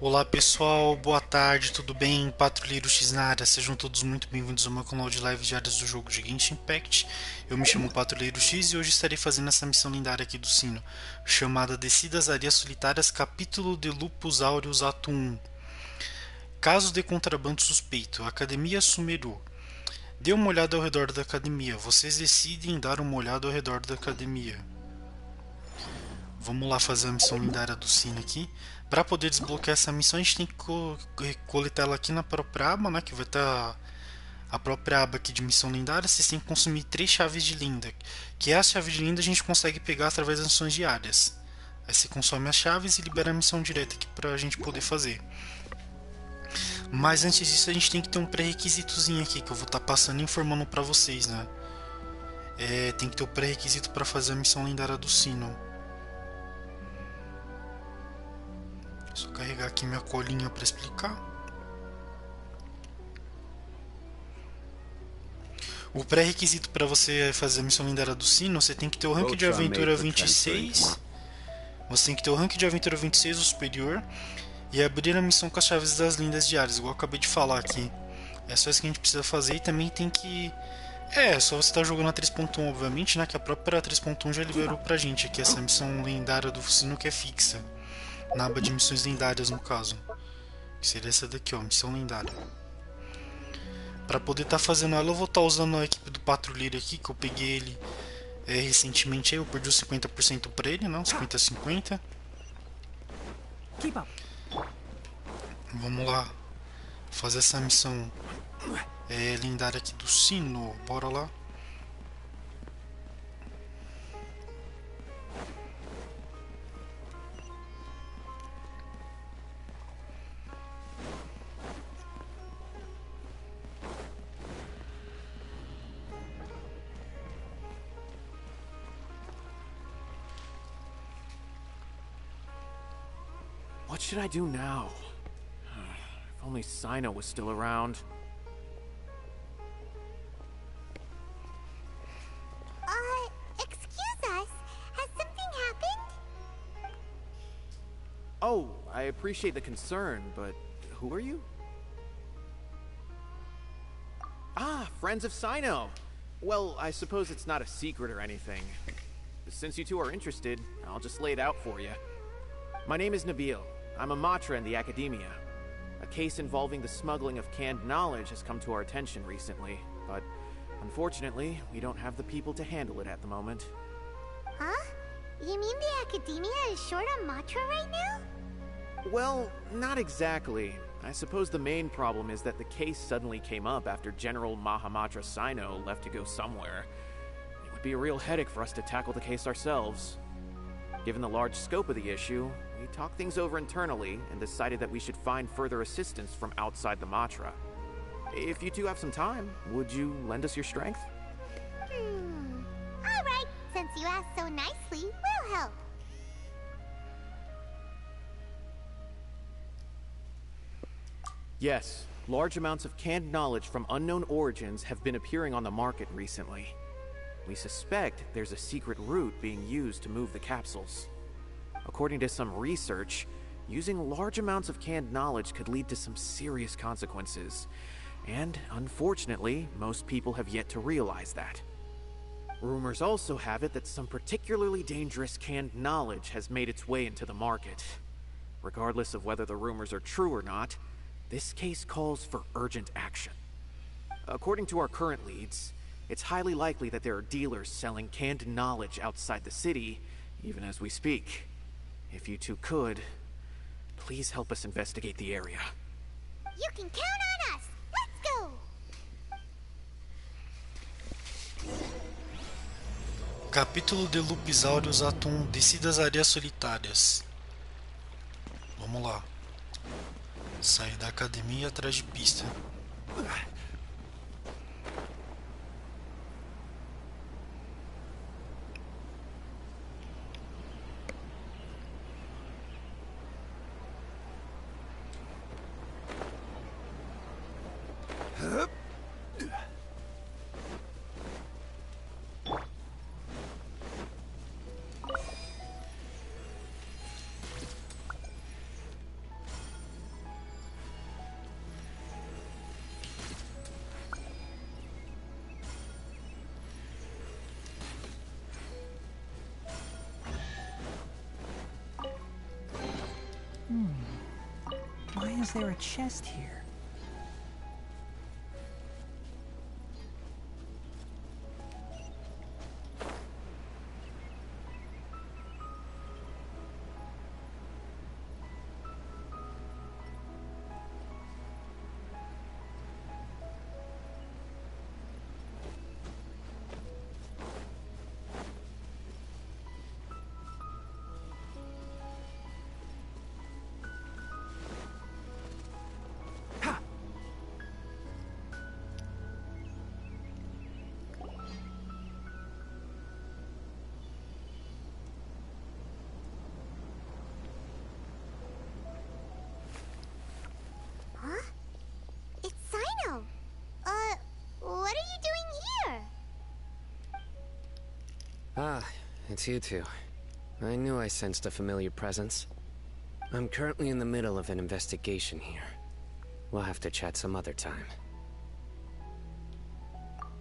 Olá pessoal, boa tarde, tudo bem? Patrulheiro X na área, sejam todos muito bem-vindos ao meu canal de live diárias do jogo de Genshin Impact. Eu me chamo Patrulheiro X e hoje estarei fazendo essa missão lendária aqui do Cyno, chamada Descida às Areias Solitárias, capítulo de Lupus Áureos, ato 1. Caso de contrabando suspeito, Academia Sumeru. Dê uma olhada ao redor da academia, vocês decidem dar uma olhada ao redor da academia. Vamos lá fazer a missão lendária do Cyno aqui. Para poder desbloquear essa missão, a gente tem que coletar ela aqui na própria aba, né? Que vai estar a própria aba aqui de missão lendária. Vocês têm que consumir 3 chaves de linda. Que é a chave de linda a gente consegue pegar através das missões diárias. Aí você consome as chaves e libera a missão direta aqui para a gente poder fazer. Mas antes disso a gente tem que ter um pré-requisitozinho aqui que eu vou estar passando e informando para vocês, né? Tem que ter o pré-requisito para fazer a missão lendária do Cyno. Só carregar aqui minha colinha para explicar. O pré-requisito para você fazer a missão lendária do Cyno, você tem que ter o rank de aventura 26. Você tem que ter o rank de aventura 26 ou superior e abrir a missão com as chaves das lindas diárias, igual eu acabei de falar aqui. É só isso que a gente precisa fazer e também tem que... só você estar jogando a 3.1, obviamente, né? Que a própria 3.1 já liberou pra gente aqui essa missão lendária do Cyno que é fixa. Na aba de missões lendárias, no caso. Que seria essa daqui, ó, missão lendária. Para poder estar fazendo ela, eu vou estar usando a equipe do Patrulheiro aqui, que eu peguei ele recentemente. Aí eu perdi os 50% para ele, não? 50-50. Vamos lá. Fazer essa missão lendária aqui do Cyno. Bora lá. What should I do now? If only Cyno was still around. Excuse us. Has something happened? Oh, I appreciate the concern, but who are you? Ah, friends of Cyno. Well, I suppose it's not a secret or anything. Since you two are interested, I'll just lay it out for you. My name is Nabil. I'm a Matra in the Academia. A case involving the smuggling of canned knowledge has come to our attention recently, but unfortunately, we don't have the people to handle it at the moment. Huh? You mean the Academia is short on Matra right now? Well, not exactly. I suppose the main problem is that the case suddenly came up after General Mahamatra Cyno left to go somewhere. It would be a real headache for us to tackle the case ourselves. Given the large scope of the issue, we talked things over internally and decided that we should find further assistance from outside the Matra. If you two have some time, would you lend us your strength? Alright, since you asked so nicely, we'll help. Yes, large amounts of canned knowledge from unknown origins have been appearing on the market recently. We suspect there's a secret route being used to move the capsules. According to some research, using large amounts of canned knowledge could lead to some serious consequences. And unfortunately, most people have yet to realize that. Rumors also have it that some particularly dangerous canned knowledge has made its way into the market. Regardless of whether the rumors are true or not, this case calls for urgent action. According to our current leads, it's highly likely that there are dealers selling canned knowledge outside the city, even as we speak. If you two could, please help us investigate the area. You can count on us! Let's go! Capítulo de Lupus Áureos, ato 1. Descida às Areias Solitárias. Vamos lá. Sair da academia atrás de pista. is there a chest here? Huh? It's Cyno. What are you doing here? Ah, it's you two. I knew I sensed a familiar presence. I'm currently in the middle of an investigation here. We'll have to chat some other time.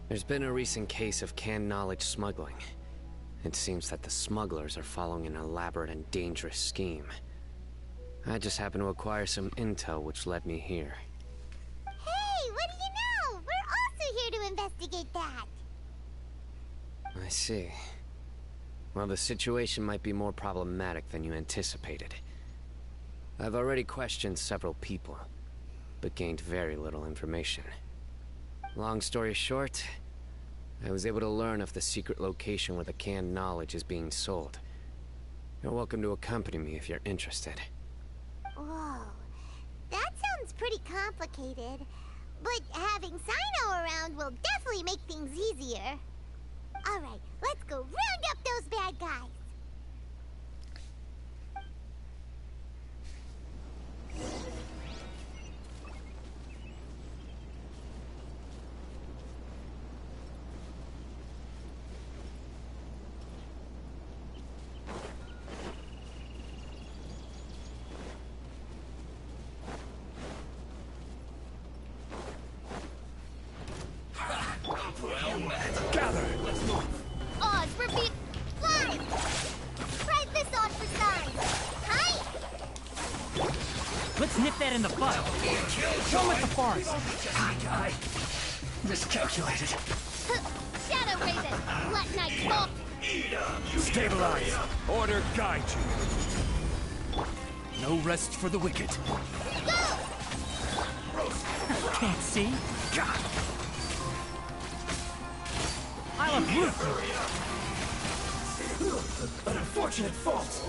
There's been a recent case of canned knowledge smuggling. It seems that the smugglers are following an elaborate and dangerous scheme. I just happened to acquire some intel which led me here. Hey, what do you know? We're also here to investigate that. I see. Well, the situation might be more problematic than you anticipated. I've already questioned several people, but gained very little information. Long story short, I was able to learn of the secret location where the canned knowledge is being sold. You're welcome to accompany me if you're interested. Whoa, that sounds pretty complicated. But having Cyno around will definitely make things easier. Alright, let's go round up those bad guys. Gather! Oz, repeat, fly! Try this on for size. Hi! Let's nip that in the bud. Show him at the forest. Hi, guy. Miscalculated. Shadow Raven, let night fall. Stabilize. Order guide you. No rest for the wicked. Can't see. I'll uproot you. An unfortunate fault.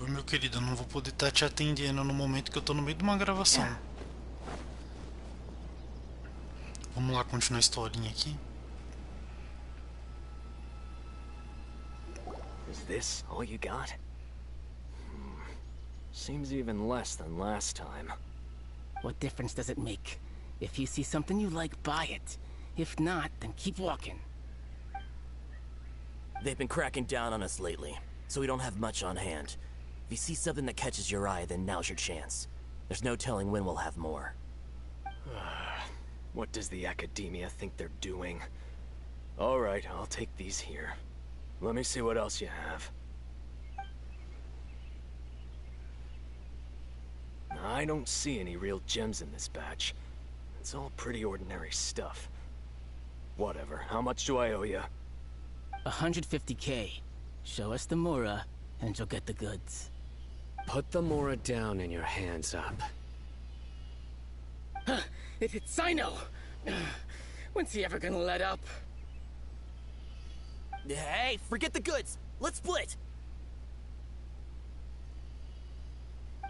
Oi, meu querido, eu não vou poder estar te atendendo no momento que eu tô no meio de uma gravação. Vamos lá continuar a historinha aqui. Is this all you got? Seems even less than last time. What difference does it make? If you see something you like, buy it. If not, then keep walking. They've been cracking down on us lately, so we don't have much on hand. If you see something that catches your eye, then now's your chance. There's no telling when we'll have more. What does the academia think they're doing? Alright, I'll take these here. Let me see what else you have. I don't see any real gems in this batch. It's all pretty ordinary stuff. Whatever, how much do I owe you? 150K. Show us the Mura, and you'll get the goods. Put the Mora down and your hands up. It's Cyno! When's he ever gonna let up? Hey, forget the goods! Let's split!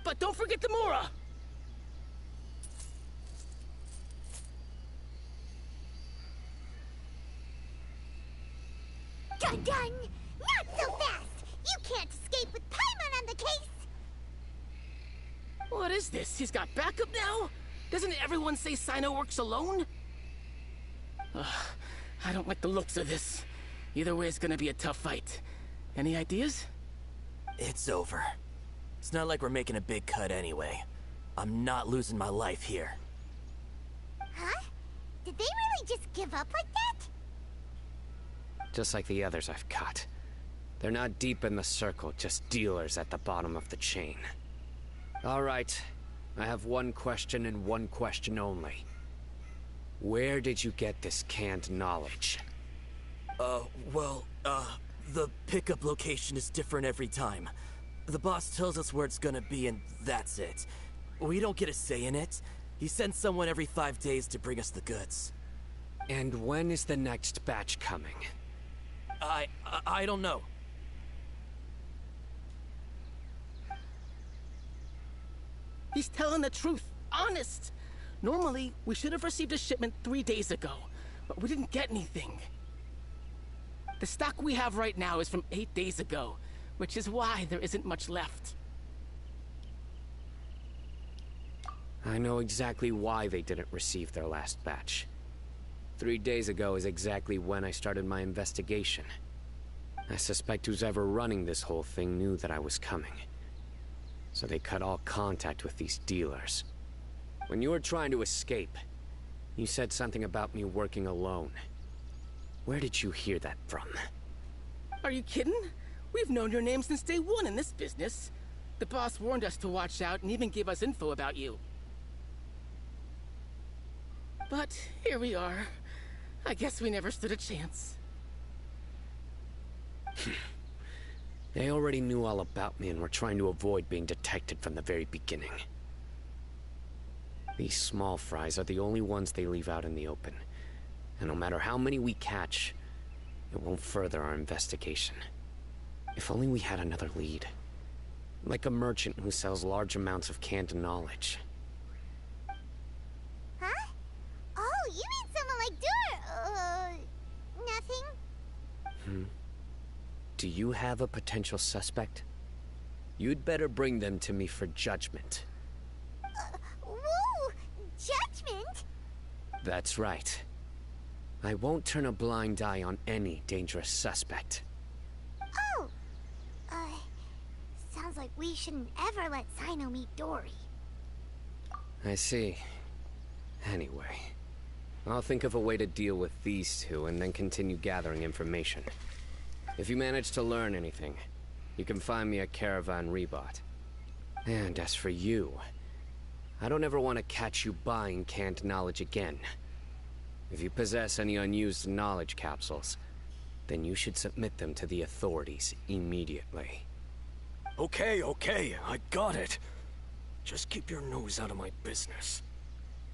But don't forget the Mura! Dun dun! Not so fast! You can't escape with Paimon on the case! What is this? He's got backup now? Doesn't everyone say Cyno works alone? I don't like the looks of this. Either way, it's gonna be a tough fight. Any ideas? It's over. It's not like we're making a big cut anyway. I'm not losing my life here. Huh? Did they really just give up like that? Just like the others I've caught. They're not deep in the circle, just dealers at the bottom of the chain. All right. I have one question and one question only. Where did you get this canned knowledge? The pickup location is different every time. The boss tells us where it's gonna be and that's it. We don't get a say in it. He sends someone every 5 days to bring us the goods. And when is the next batch coming? I don't know. He's telling the truth. Honest. Normally, we should have received a shipment 3 days ago, but we didn't get anything. The stock we have right now is from 8 days ago, which is why there isn't much left. I know exactly why they didn't receive their last batch. 3 days ago is exactly when I started my investigation. I suspect who's ever running this whole thing knew that I was coming. So they cut all contact with these dealers. When you were trying to escape, you said something about me working alone. Where did you hear that from? Are you kidding? We've known your name since day one in this business. The boss warned us to watch out and even gave us info about you. But here we are. I guess we never stood a chance. They already knew all about me and were trying to avoid being detected from the very beginning. These small fries are the only ones they leave out in the open. And no matter how many we catch, it won't further our investigation. If only we had another lead. Like a merchant who sells large amounts of canned knowledge. Huh? Oh, you mean someone like nothing? Do you have a potential suspect? You'd better bring them to me for judgment. Whoa! Judgment? That's right. I won't turn a blind eye on any dangerous suspect. Oh! Sounds like we shouldn't ever let Cyno meet Dory. I see. Anyway, I'll think of a way to deal with these two and then continue gathering information. If you manage to learn anything, you can find me at Caravan Rebot. And as for you, I don't ever want to catch you buying canned knowledge again. If you possess any unused knowledge capsules, then you should submit them to the authorities immediately. Okay, I got it. Just keep your nose out of my business.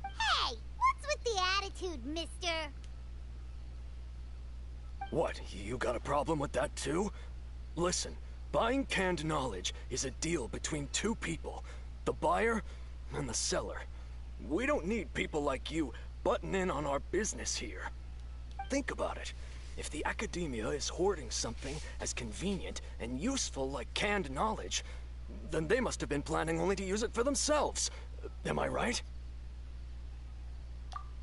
Hey! What's with the attitude, mister? What, you got a problem with that too? Listen, buying canned knowledge is a deal between two people. The buyer and the seller. We don't need people like you butting in on our business here. Think about it. If the academia is hoarding something as convenient and useful like canned knowledge, then they must have been planning only to use it for themselves. Am I right?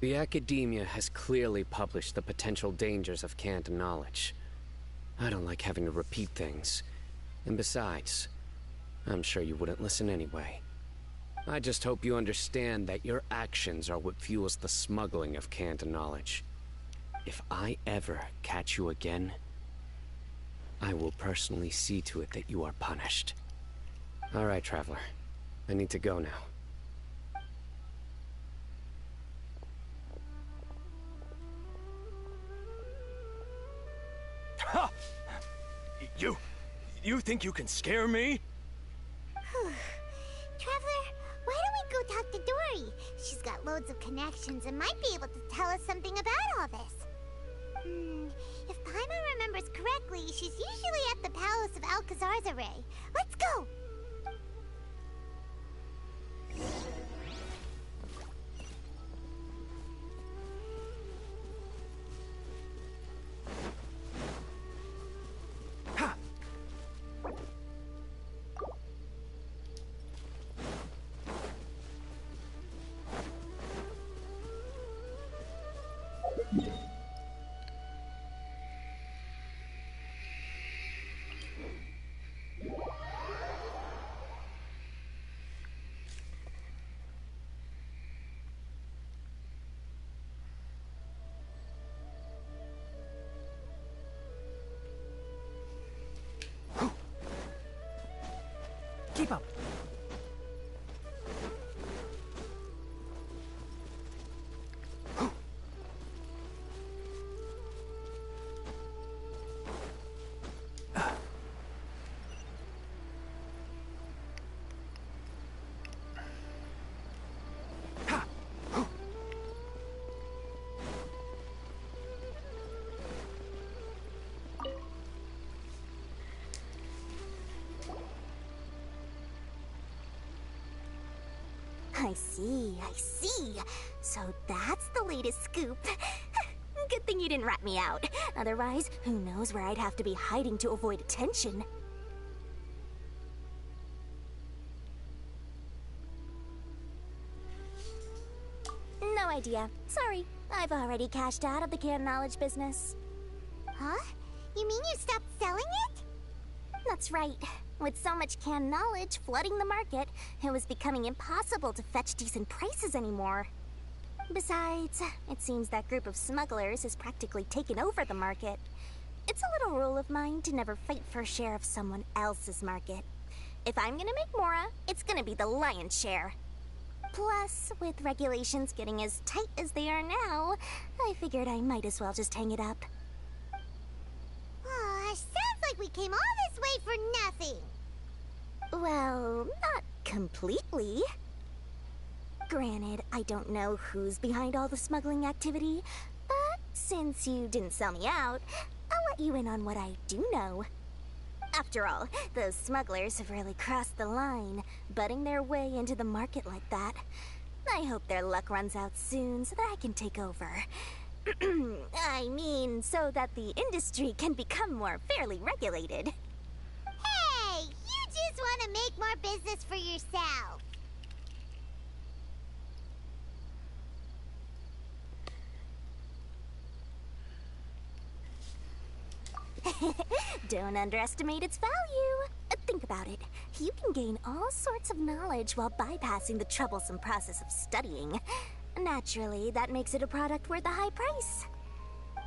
The academia has clearly published the potential dangers of canned knowledge. I don't like having to repeat things. And besides, I'm sure you wouldn't listen anyway. I just hope you understand that your actions are what fuels the smuggling of canned knowledge. If I ever catch you again, I will personally see to it that you are punished. All right, Traveler. I need to go now. Ha! You think you can scare me? Traveler, why don't we go talk to Dory? She's got loads of connections and might be able to tell us something about all this. If Paimon remembers correctly, she's usually at the Palace of Alcazar's Array. Let's go! Keep up. I see. So that's the latest scoop. Good thing you didn't rat me out. Otherwise, who knows where I'd have to be hiding to avoid attention. No idea. Sorry. I've already cashed out of the canned knowledge business. Huh? You mean you stopped selling it? That's right. With so much canned knowledge flooding the market, it was becoming impossible to fetch decent prices anymore. Besides, it seems that group of smugglers has practically taken over the market. It's a little rule of mine to never fight for a share of someone else's market. If I'm gonna make Mora, it's gonna be the lion's share. Plus, with regulations getting as tight as they are now, I figured I might as well just hang it up. Sounds like we came all this way for nothing. Well, not completely. Granted, I don't know who's behind all the smuggling activity, but since you didn't sell me out, I'll let you in on what I do know. After all, those smugglers have really crossed the line, butting their way into the market like that. I hope their luck runs out soon so that I can take over. I mean, so that the industry can become more fairly regulated. Hey, you just want to make more business for yourself. Don't underestimate its value. Think about it. You can gain all sorts of knowledge while bypassing the troublesome process of studying. Naturally, that makes it a product worth a high price.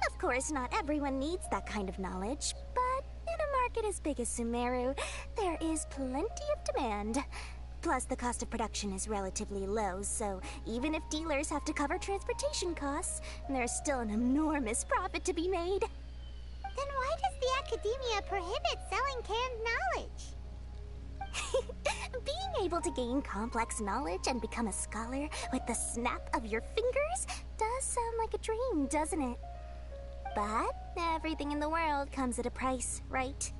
Of course, not everyone needs that kind of knowledge, but in a market as big as Sumeru, there is plenty of demand. Plus, the cost of production is relatively low, so even if dealers have to cover transportation costs, there's still an enormous profit to be made. Then why does the Academia prohibit selling canned knowledge? Being able to gain complex knowledge and become a scholar with the snap of your fingers does sound like a dream, doesn't it? But everything in the world comes at a price, right?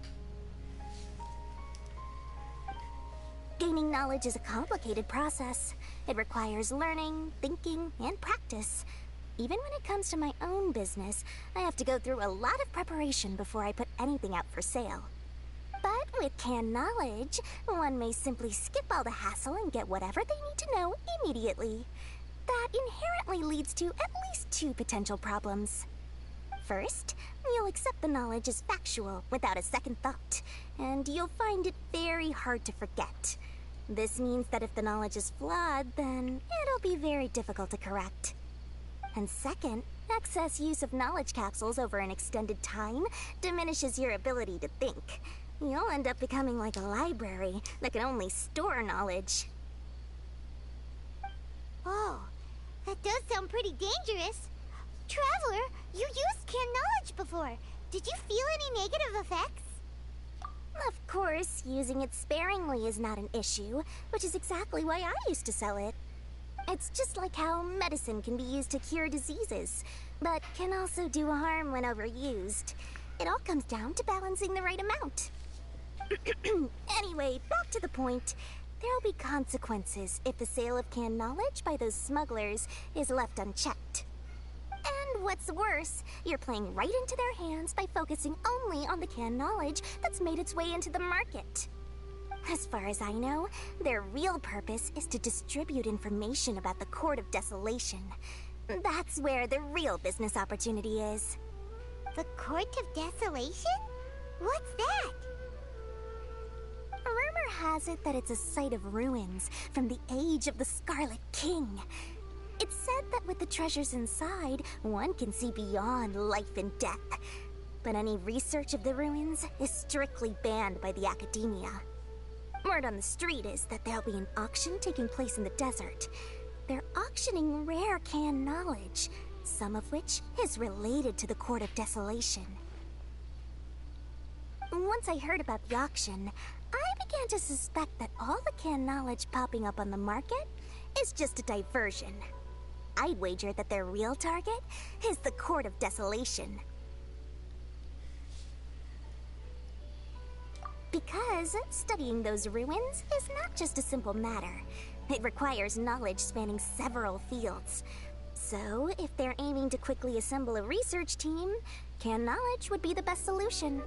Gaining knowledge is a complicated process. It requires learning, thinking, and practice. Even when it comes to my own business, I have to go through a lot of preparation before I put anything out for sale. But with canned knowledge, one may simply skip all the hassle and get whatever they need to know immediately. That inherently leads to at least two potential problems. First, you'll accept the knowledge as factual without a second thought, and you'll find it very hard to forget. This means that if the knowledge is flawed, then it'll be very difficult to correct. And second, excess use of knowledge capsules over an extended time diminishes your ability to think. You'll end up becoming like a library that can only store knowledge. Oh, that does sound pretty dangerous. Traveler, you used canned knowledge before. Did you feel any negative effects? Of course, using it sparingly is not an issue, which is exactly why I used to sell it. It's just like how medicine can be used to cure diseases, but can also do harm when overused. It all comes down to balancing the right amount. Anyway, back to the point. There'll be consequences if the sale of canned knowledge by those smugglers is left unchecked. And what's worse, you're playing right into their hands by focusing only on the canned knowledge that's made its way into the market. As far as I know, their real purpose is to distribute information about the Court of Desolation. That's where the real business opportunity is. The Court of Desolation? What's that? Rumor has it that it's a site of ruins from the age of the Scarlet King. It's said that with the treasures inside, one can see beyond life and death. But any research of the ruins is strictly banned by the Academia. Word on the street is that there'll be an auction taking place in the desert. They're auctioning rare canned knowledge, some of which is related to the Court of Desolation. Once I heard about the auction, I began to suspect that all the canned knowledge popping up on the market is just a diversion. I'd wager that their real target is the Court of Desolation. Because studying those ruins is not just a simple matter. It requires knowledge spanning several fields. So, if they're aiming to quickly assemble a research team, canned knowledge would be the best solution.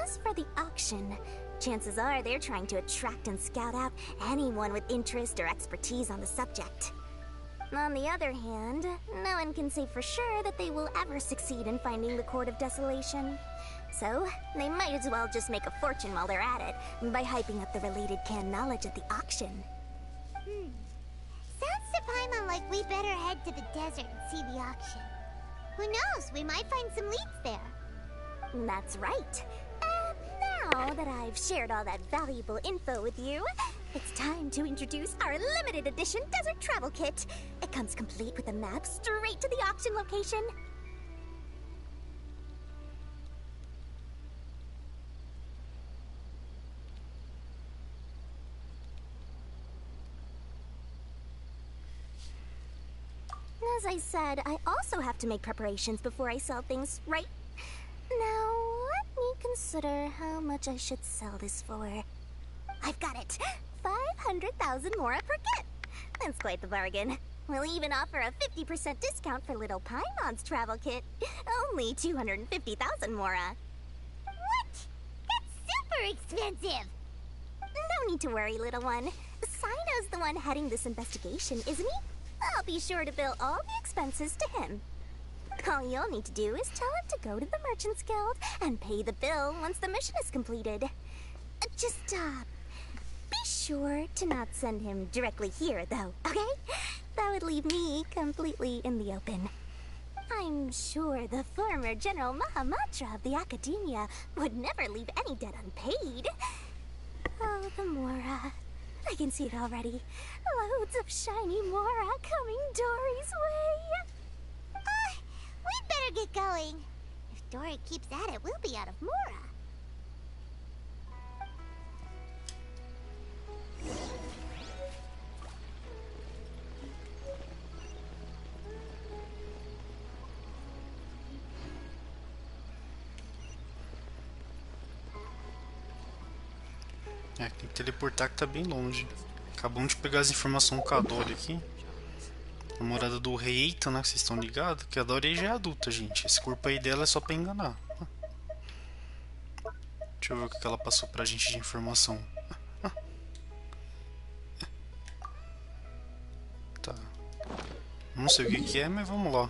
As for the auction, chances are they're trying to attract and scout out anyone with interest or expertise on the subject. On the other hand, no one can say for sure that they will ever succeed in finding the Court of Desolation. So, they might as well just make a fortune while they're at it by hyping up the related canned knowledge at the auction. Sounds to Paimon like we better head to the desert and see the auction. Who knows, we might find some leads there. That's right. Now that I've shared all that valuable info with you, it's time to introduce our limited edition desert travel kit. It comes complete with a map straight to the auction location. As I said, I also have to make preparations before I sell things, right? Now, let me consider how much I should sell this for. I've got it! 500,000 mora per kit! That's quite the bargain. We'll even offer a 50% discount for little Paimon's travel kit. Only 250,000 mora. What? That's super expensive! No need to worry, little one. Cyno's the one heading this investigation, isn't he? I'll be sure to bill all the expenses to him. All you'll need to do is tell him to go to the Merchants Guild and pay the bill once the mission is completed. Just, be sure to not send him directly here, though, okay? That would leave me completely in the open. I'm sure the former General Mahamatra of the Academia would never leave any debt unpaid. Oh, the Mora. I can see it already. Loads of shiny Mora coming Dory's way. We'd better get going. If Dory keeps at it, we'll be out of Mora. É, tem que teleportar que tá bem longe. Acabamos de pegar as informações com a Dory aqui. A morada do rei Eitan, né? Vocês estão ligados? Que a Dory já é adulta, gente. Esse corpo aí dela é só pra enganar. Deixa eu ver o que ela passou pra gente de informação. Tá. Não sei o que é, mas vamos lá.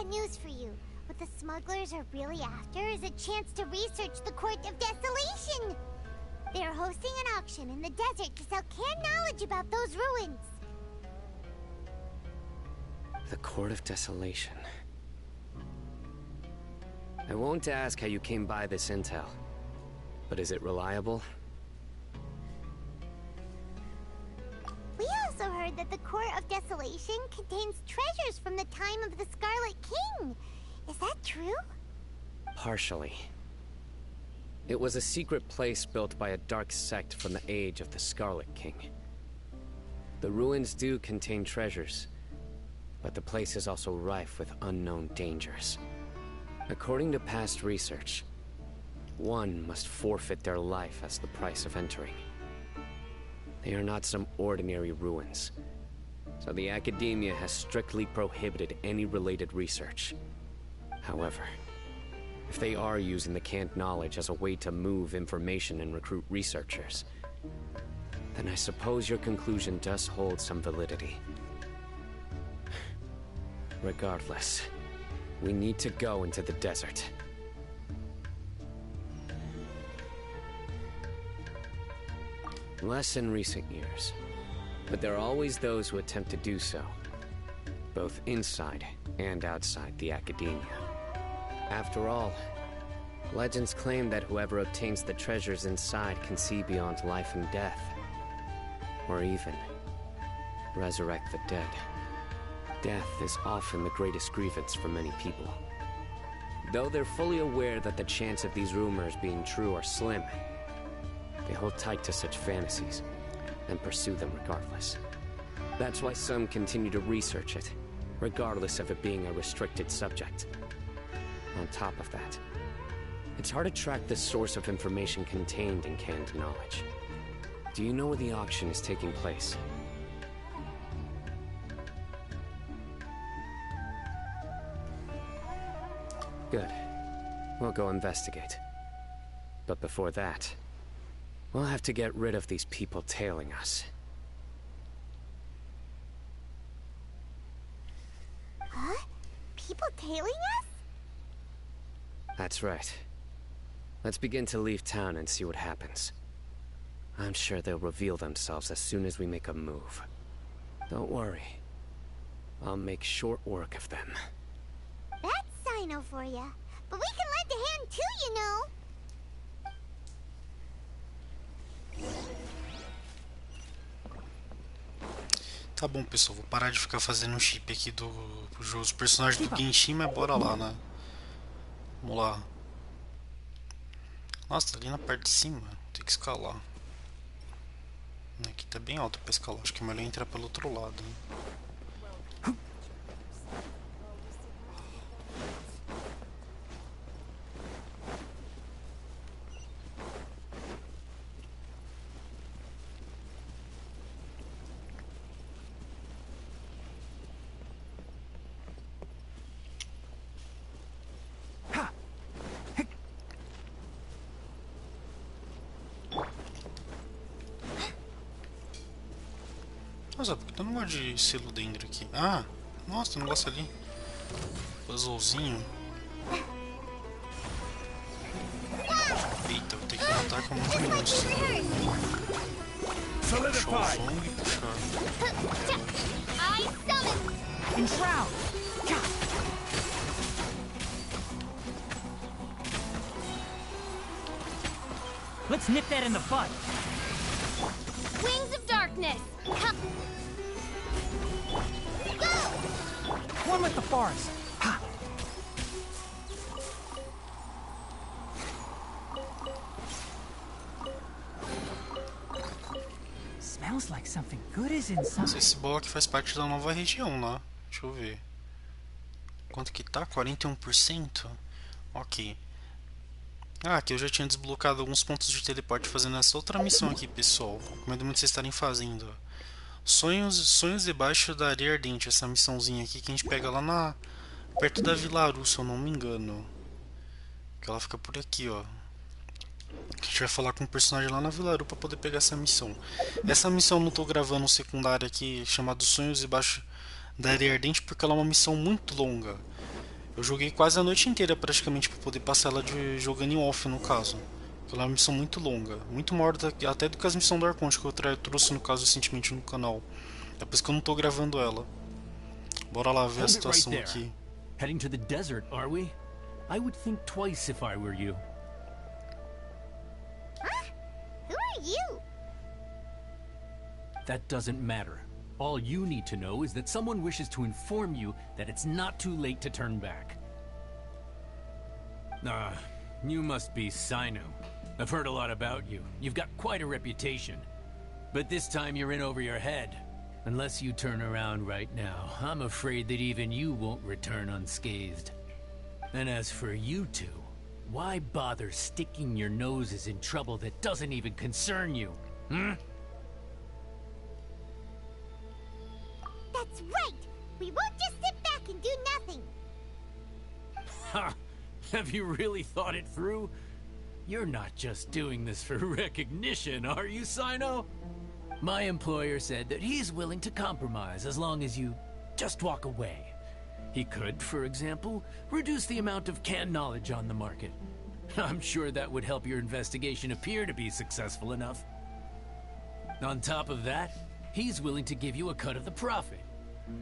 News for you. What the smugglers are really after is a chance to research the Court of Desolation. They're hosting an auction in the desert to sell canned knowledge about those ruins. The Court of Desolation. I won't ask how you came by this intel, but is it reliable? We also heard that the Court of Desolation contains treasures from the time of the Scarlet King. Is that true? Partially. It was a secret place built by a dark sect from the age of the Scarlet King. The ruins do contain treasures, but the place is also rife with unknown dangers. According to past research, one must forfeit their life as the price of entering. They are not some ordinary ruins. So the academia has strictly prohibited any related research. However, if they are using the canned knowledge as a way to move information and recruit researchers, then I suppose your conclusion does hold some validity. Regardless, we need to go into the desert. Less in recent years, but there are always those who attempt to do so, both inside and outside the academia. After all, legends claim that whoever obtains the treasures inside can see beyond life and death, or even resurrect the dead. Death is often the greatest grievance for many people. Though they're fully aware that the chance of these rumors being true are slim, they hold tight to such fantasies and pursue them regardless. That's why some continue to research it, regardless of it being a restricted subject. On top of that, it's hard to track the source of information contained in canned knowledge. Do you know where the auction is taking place? Good. We'll go investigate. But before that, we'll have to get rid of these people tailing us. Huh? People tailing us? That's right. Let's begin to leave town and see what happens. I'm sure they'll reveal themselves as soon as we make a move. Don't worry. I'll make short work of them. That's Cyno for ya. But we can lend a hand too, you know. Tá bom, pessoal, vou parar de ficar fazendo chip aqui dos personagens do Genshin, mas bora lá, né? Vamos lá. Nossa, tá ali na parte de cima, tem que escalar. Aqui tá bem alto pra escalar, acho que é melhor entrar pelo outro lado, né? Nossa, por que eu não gosto de selo dentro aqui? Ah, nossa, tem um negócio ali. Puzzlezinho. Eita, vou ter que lutar com muito monstro. Puxar o som e puxar. Let's nip that in the bud. Wings of darkness. Come. Go. One with the forest. Ha. Smells like something good is inside. Esse bloco faz parte da nova região, né? Deixa eu ver. Quanto que tá? 41%? Ok. Ah, aqui eu já tinha desbloqueado alguns pontos de teleporte fazendo essa outra missão aqui, pessoal. Recomendo muito vocês estarem fazendo. Sonhos debaixo da areia ardente. Essa missãozinha aqui que a gente pega lá perto da Vilaru, se eu não me engano. Que ela fica por aqui, ó. A gente vai falar com o personagem lá na Vilaru pra poder pegar essa missão. Essa missão eu não tô gravando um secundário aqui chamado Sonhos debaixo da areia ardente porque ela é uma missão muito longa. Eu joguei quase a noite inteira praticamente para poder passar ela jogando em off, no caso. Ela é uma missão muito longa, muito maior até do que as missões do Arconte que eu trouxe no caso recentemente no canal. É por isso que eu não tô gravando ela. Bora lá ver a situação aqui. Heading to the desert, are we? I would think twice if I were you. Who are you? That doesn't matter. All you need to know is that someone wishes to inform you that it's not too late to turn back. You must be Cyno. I've heard a lot about you. You've got quite a reputation. But this time you're in over your head. Unless you turn around right now, I'm afraid that even you won't return unscathed. And as for you two, why bother sticking your noses in trouble that doesn't even concern you? Hmm? That's right! We won't just sit back and do nothing! Ha! Have you really thought it through? You're not just doing this for recognition, are you, Cyno? My employer said that he's willing to compromise as long as you just walk away. He could, for example, reduce the amount of canned knowledge on the market. I'm sure that would help your investigation appear to be successful enough. On top of that, he's willing to give you a cut of the profit.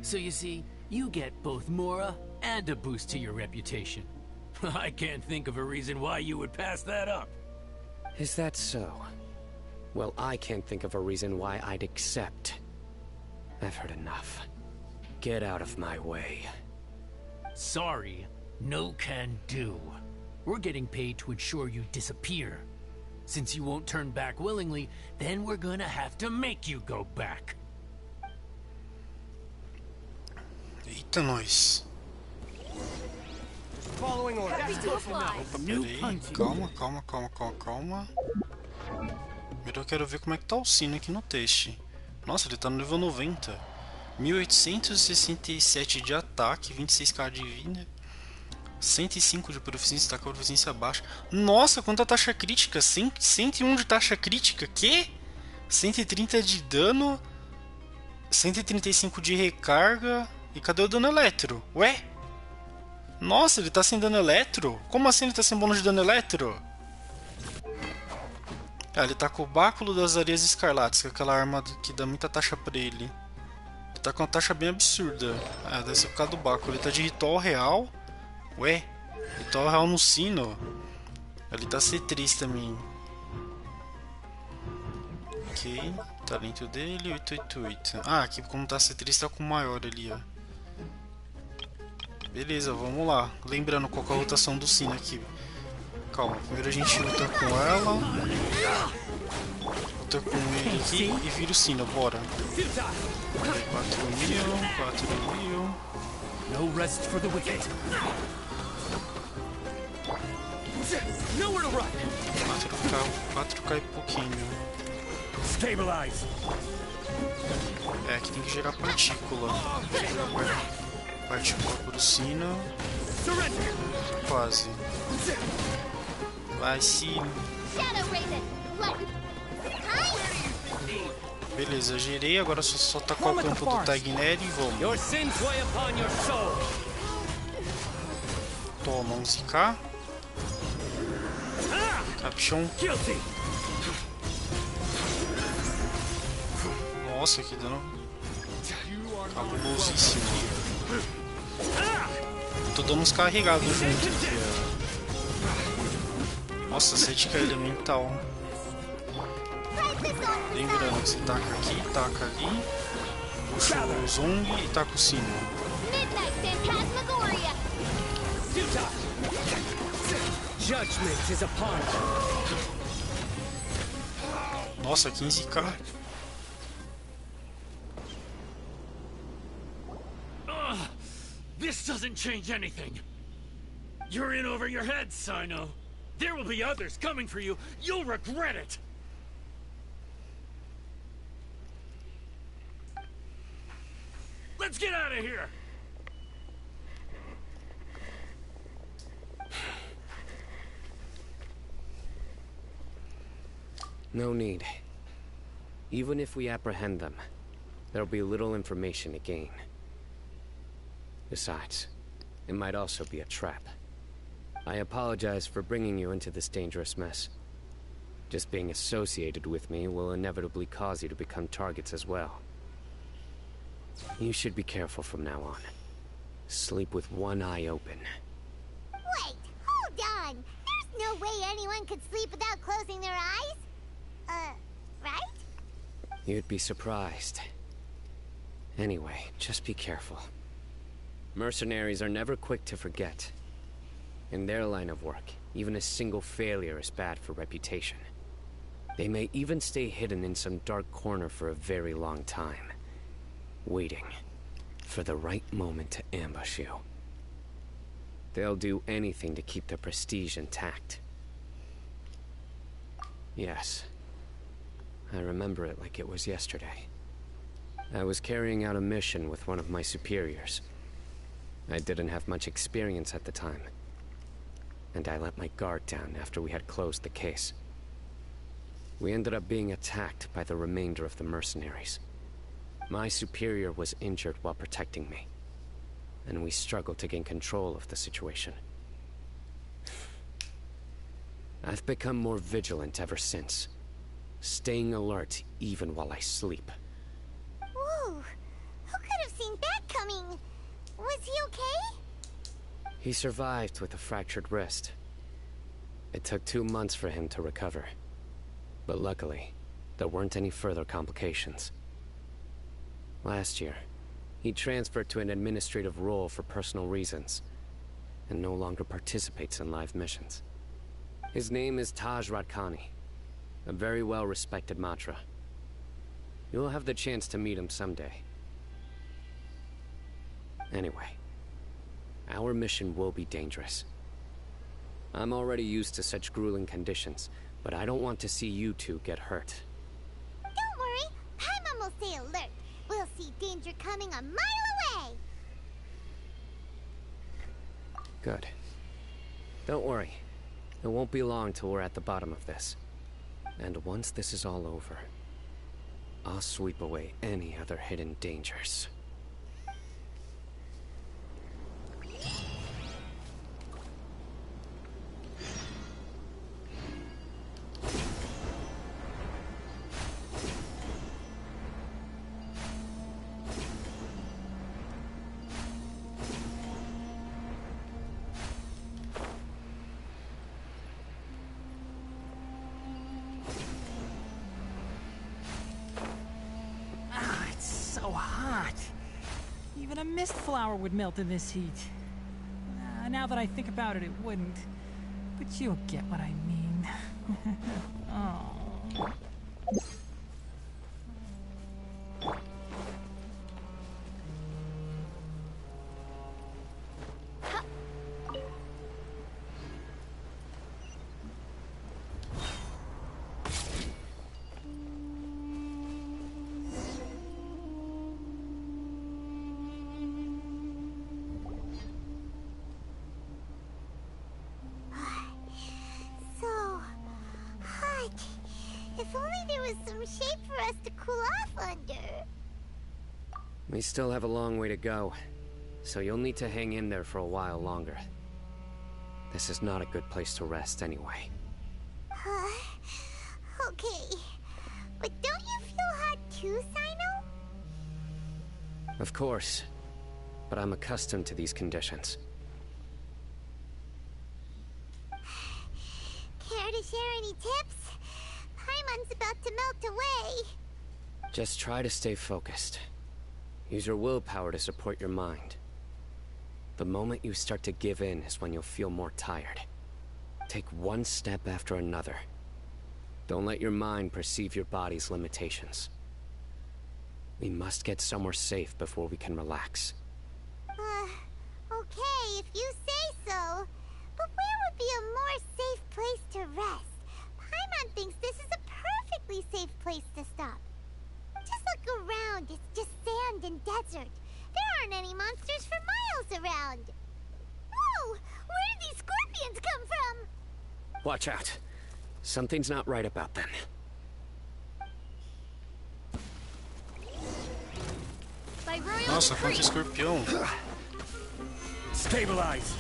So you see, you get both Mora and a boost to your reputation. I can't think of a reason why you would pass that up. Is that so? Well, I can't think of a reason why I'd accept. I've heard enough. Get out of my way. Sorry, no can do. We're getting paid to ensure you disappear. Since you won't turn back willingly, then we're gonna have to make you go back. Eita, nós. Following orders. Peraí, calma. Primeiro eu quero ver como é que tá o Cyno aqui no teste. Nossa, ele tá no nível 90. 1867 de ataque, 26k de vida, 105 de proficiência, tá com a proficiência baixa. Nossa, quanta taxa crítica! 101 de taxa crítica, que? 130 de dano, 135 de recarga. E cadê o dano eletro? Ué? Nossa, ele tá sem dano eletro? Como assim ele tá sem bônus de dano eletro? Ah, ele tá com o báculo das Areias Escarlates, que é aquela arma que dá muita taxa pra ele. Ele tá com uma taxa bem absurda. Ah, deve ser por causa do báculo. Ele tá de ritual real. Ué? Ritual real no Cyno. Ele tá C3 também. Ok. Talento dele, 888. Ah, aqui como tá C3 tá com o maior ali, ó. Beleza, vamos lá. Lembrando qual que é a rotação do Cyno aqui. Calma, primeiro a gente luta com ela. Luta com ele aqui e vira o Cyno, bora. 4.000. No rest for the wicked. Nowhere to run. 4k e pouquinho. Stabilize. É, aqui tem que gerar partícula. Partícula pro Cyno. Quase. Vai, Cyno. Beleza, gerei, agora só tacar o campo do Tagneri e vamos. Toma, 11k. Capchão. Nossa, que dano cabulosíssimo. Tô dando uns carregados junto aqui, ó. Nossa, 7k elemental. Lembrando que você taca aqui, taca ali, puxa o Zong e taca o Cyno. Nossa, 15k. This doesn't change anything. You're in over your head, Cyno. There will be others coming for you. You'll regret it. Let's get out of here. No need. Even if we apprehend them, there'll be little information to gain. Besides, it might also be a trap. I apologize for bringing you into this dangerous mess. Just being associated with me will inevitably cause you to become targets as well. You should be careful from now on. Sleep with one eye open. Wait, hold on! There's no way anyone could sleep without closing their eyes? Right? You'd be surprised. Anyway, just be careful. Mercenaries are never quick to forget. In their line of work, even a single failure is bad for reputation. They may even stay hidden in some dark corner for a very long time, waiting for the right moment to ambush you. They'll do anything to keep their prestige intact. Yes, I remember it like it was yesterday. I was carrying out a mission with one of my superiors. I didn't have much experience at the time, and I let my guard down after we had closed the case. We ended up being attacked by the remainder of the mercenaries. My superior was injured while protecting me, and we struggled to gain control of the situation. I've become more vigilant ever since, staying alert even while I sleep. Whoa! Who could have seen that coming? Was he okay? He survived with a fractured wrist. It took 2 months for him to recover. But luckily, there weren't any further complications. Last year, he transferred to an administrative role for personal reasons, and no longer participates in live missions. His name is Taj Radkani, a very well-respected Matra. You'll have the chance to meet him someday. Anyway, our mission will be dangerous. I'm already used to such grueling conditions, but I don't want to see you two get hurt. Don't worry, Paimon will stay alert. We'll see danger coming a mile away. Good. Don't worry. It won't be long till we're at the bottom of this. And once this is all over, I'll sweep away any other hidden dangers. Even a mist flower would melt in this heat. Now that I think about it, it wouldn't. But you'll get what I mean. Oh. If only there was some shade for us to cool off under. We still have a long way to go, so you'll need to hang in there for a while longer. This is not a good place to rest anyway. Okay. But don't you feel hot too, Cyno? Of course, but I'm accustomed to these conditions. Care to share any tips? Paimon's about to melt away. Just try to stay focused. Use your willpower to support your mind. The moment you start to give in is when you'll feel more tired. Take one step after another. Don't let your mind perceive your body's limitations. We must get somewhere safe before we can relax. Okay, if you say so. But where would be a more safe place to rest? Paimon thinks this is a perfectly safe place to stop. Just look around, it's just sand and desert. There aren't any monsters for miles around. Whoa! Where did these scorpions come from? Watch out. Something's not right about them. Nossa, quanto escorpião. Stabilize.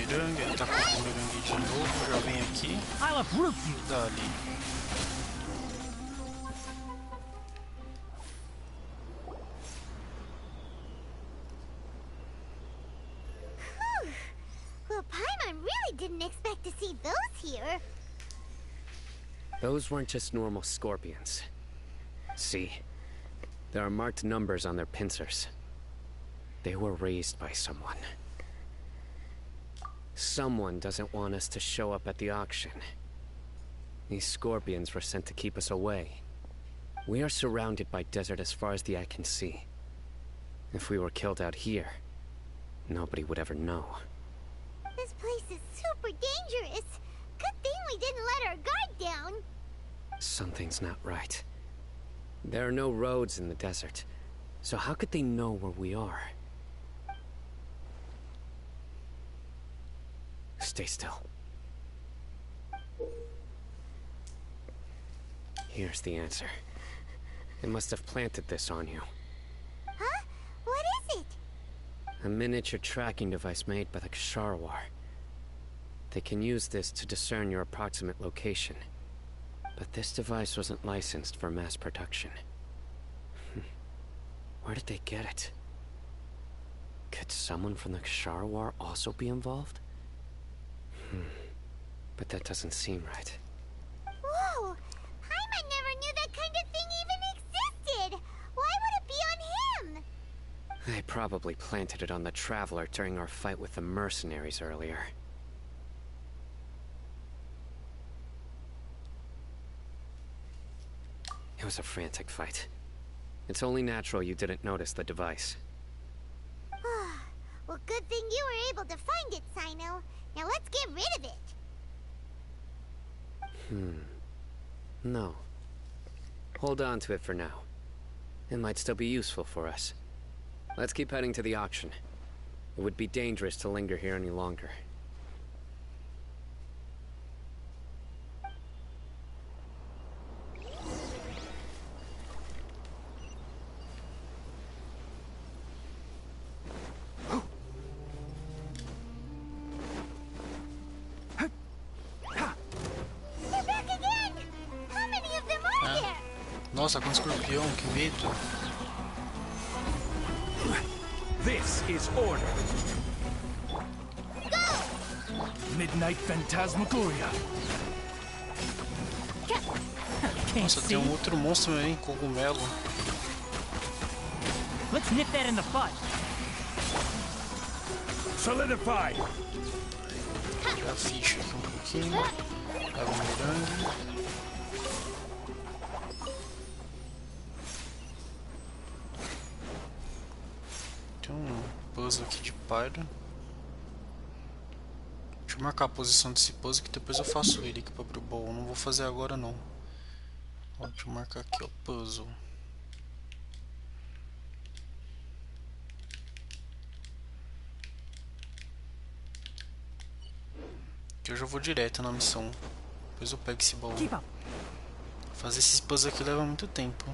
Bumerangue, ele tá com o bumerangue de novo, já vem aqui. I'll uproot you. Dali. Well, Paimon really didn't expect to see those here. Those weren't just normal scorpions. See? There are marked numbers on their pincers. They were raised by someone. Someone doesn't want us to show up at the auction. These scorpions were sent to keep us away. We are surrounded by desert as far as the eye can see. If we were killed out here, nobody would ever know. This place is super dangerous. Good thing we didn't let our guard down. Something's not right. There are no roads in the desert, so how could they know where we are? Stay still. Here's the answer. They must have planted this on you. Huh? What is it? A miniature tracking device made by the Ksharwar. They can use this to discern your approximate location. But this device wasn't licensed for mass production. Where did they get it? Could someone from the Ksharwar also be involved? But that doesn't seem right. Whoa! Paimon never knew that kind of thing even existed! Why would it be on him? They probably planted it on the Traveler during our fight with the mercenaries earlier. It was a frantic fight. It's only natural you didn't notice the device. Well, good thing you were able to find it, Cyno. Now let's get rid of it. No. Hold on to it for now. It might still be useful for us. Let's keep heading to the auction. It would be dangerous to linger here any longer. Nossa, com escorpião, que medo. This is order. Go! Midnight Phantasmagoria. Nossa, tem um outro monstro aí, cogumelo. Let's nip that in the bud. Solidify. Pegar a ficha aqui um pouquinho. Pega o morango. Tem um puzzle aqui de pyro. Deixa eu marcar a posição desse puzzle que depois eu faço ele aqui pra abrir o baú. Não vou fazer agora não. Ó, deixa eu marcar aqui, ó, puzzle. Aqui eu já vou direto na missão. Depois eu pego esse baú. Fazer esses puzzles aqui leva muito tempo.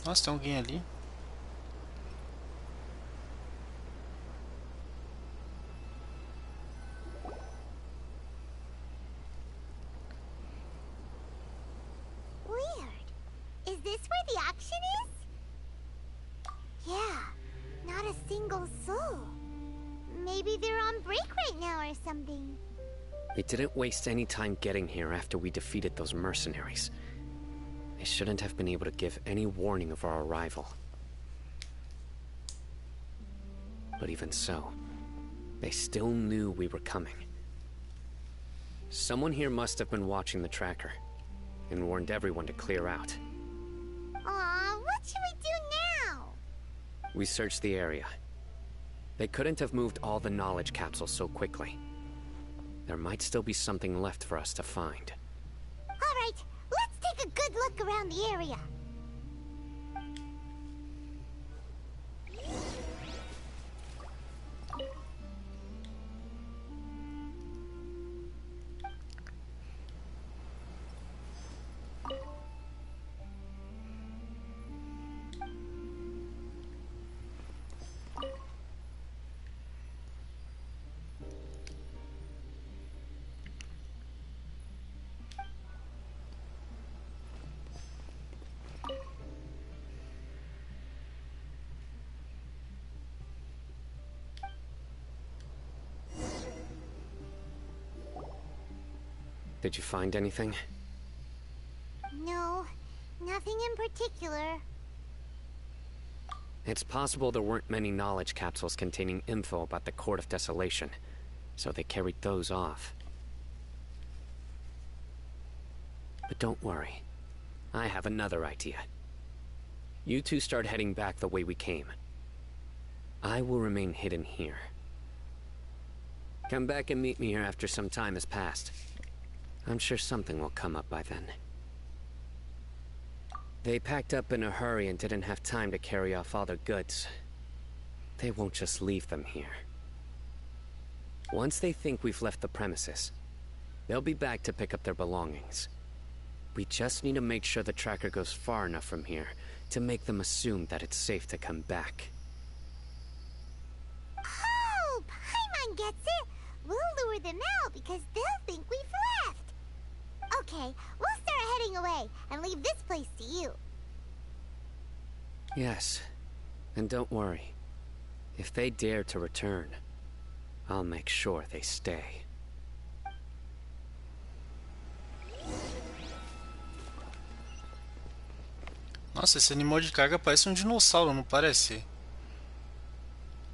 Nossa, tem alguém ali. Is this where the auction is? Yeah, not a single soul. Maybe they're on break right now or something. They didn't waste any time getting here after we defeated those mercenaries. They shouldn't have been able to give any warning of our arrival. But even so, they still knew we were coming. Someone here must have been watching the tracker and warned everyone to clear out. Aw, what should we do now? We searched the area. They couldn't have moved all the knowledge capsules so quickly. There might still be something left for us to find. Alright, let's take a good look around the area. Did you find anything? No, nothing in particular. It's possible there weren't many knowledge capsules containing info about the Court of Desolation, so they carried those off. But don't worry. I have another idea. You two start heading back the way we came. I will remain hidden here. Come back and meet me here after some time has passed. I'm sure something will come up by then. They packed up in a hurry and didn't have time to carry off all their goods. They won't just leave them here. Once they think we've left the premises, they'll be back to pick up their belongings. We just need to make sure the tracker goes far enough from here to make them assume that it's safe to come back. Oh, Paimon gets it. We'll lure them out because they'll think we've left. Okay, we'll start heading away and leave this place to you. Yes, and don't worry. If they dare to return, I'll make sure they stay. Nossa, esse animal de carga parece um dinossauro, não parece?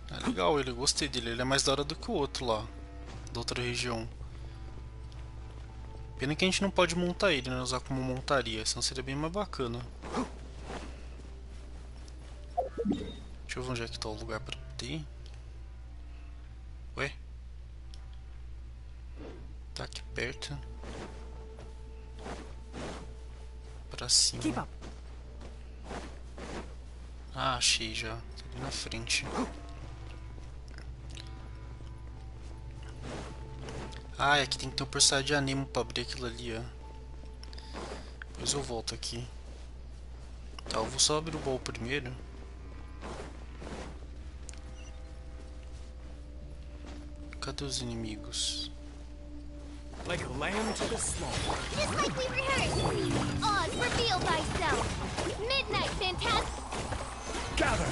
É legal ele, gostei dele. Ele é mais da hora do que o outro lá, da outra região. Pena que a gente não pode montar ele, né? Usar como montaria, senão seria bem mais bacana. Deixa eu ver onde é que tá o lugar pra poder ir. Ué? Tá aqui perto. Pra cima. Ah, achei já. Tá ali na frente. Ah, aqui tem que ter um personagem de animo pra abrir aquilo ali, ó. Depois eu volto aqui. Tá, eu vou só abrir o baú primeiro. Cadê os inimigos? Like a lamb to the slaughter. Just like we rehearsed. Oz, reveal thyself. Midnight, Phantasm. Gather.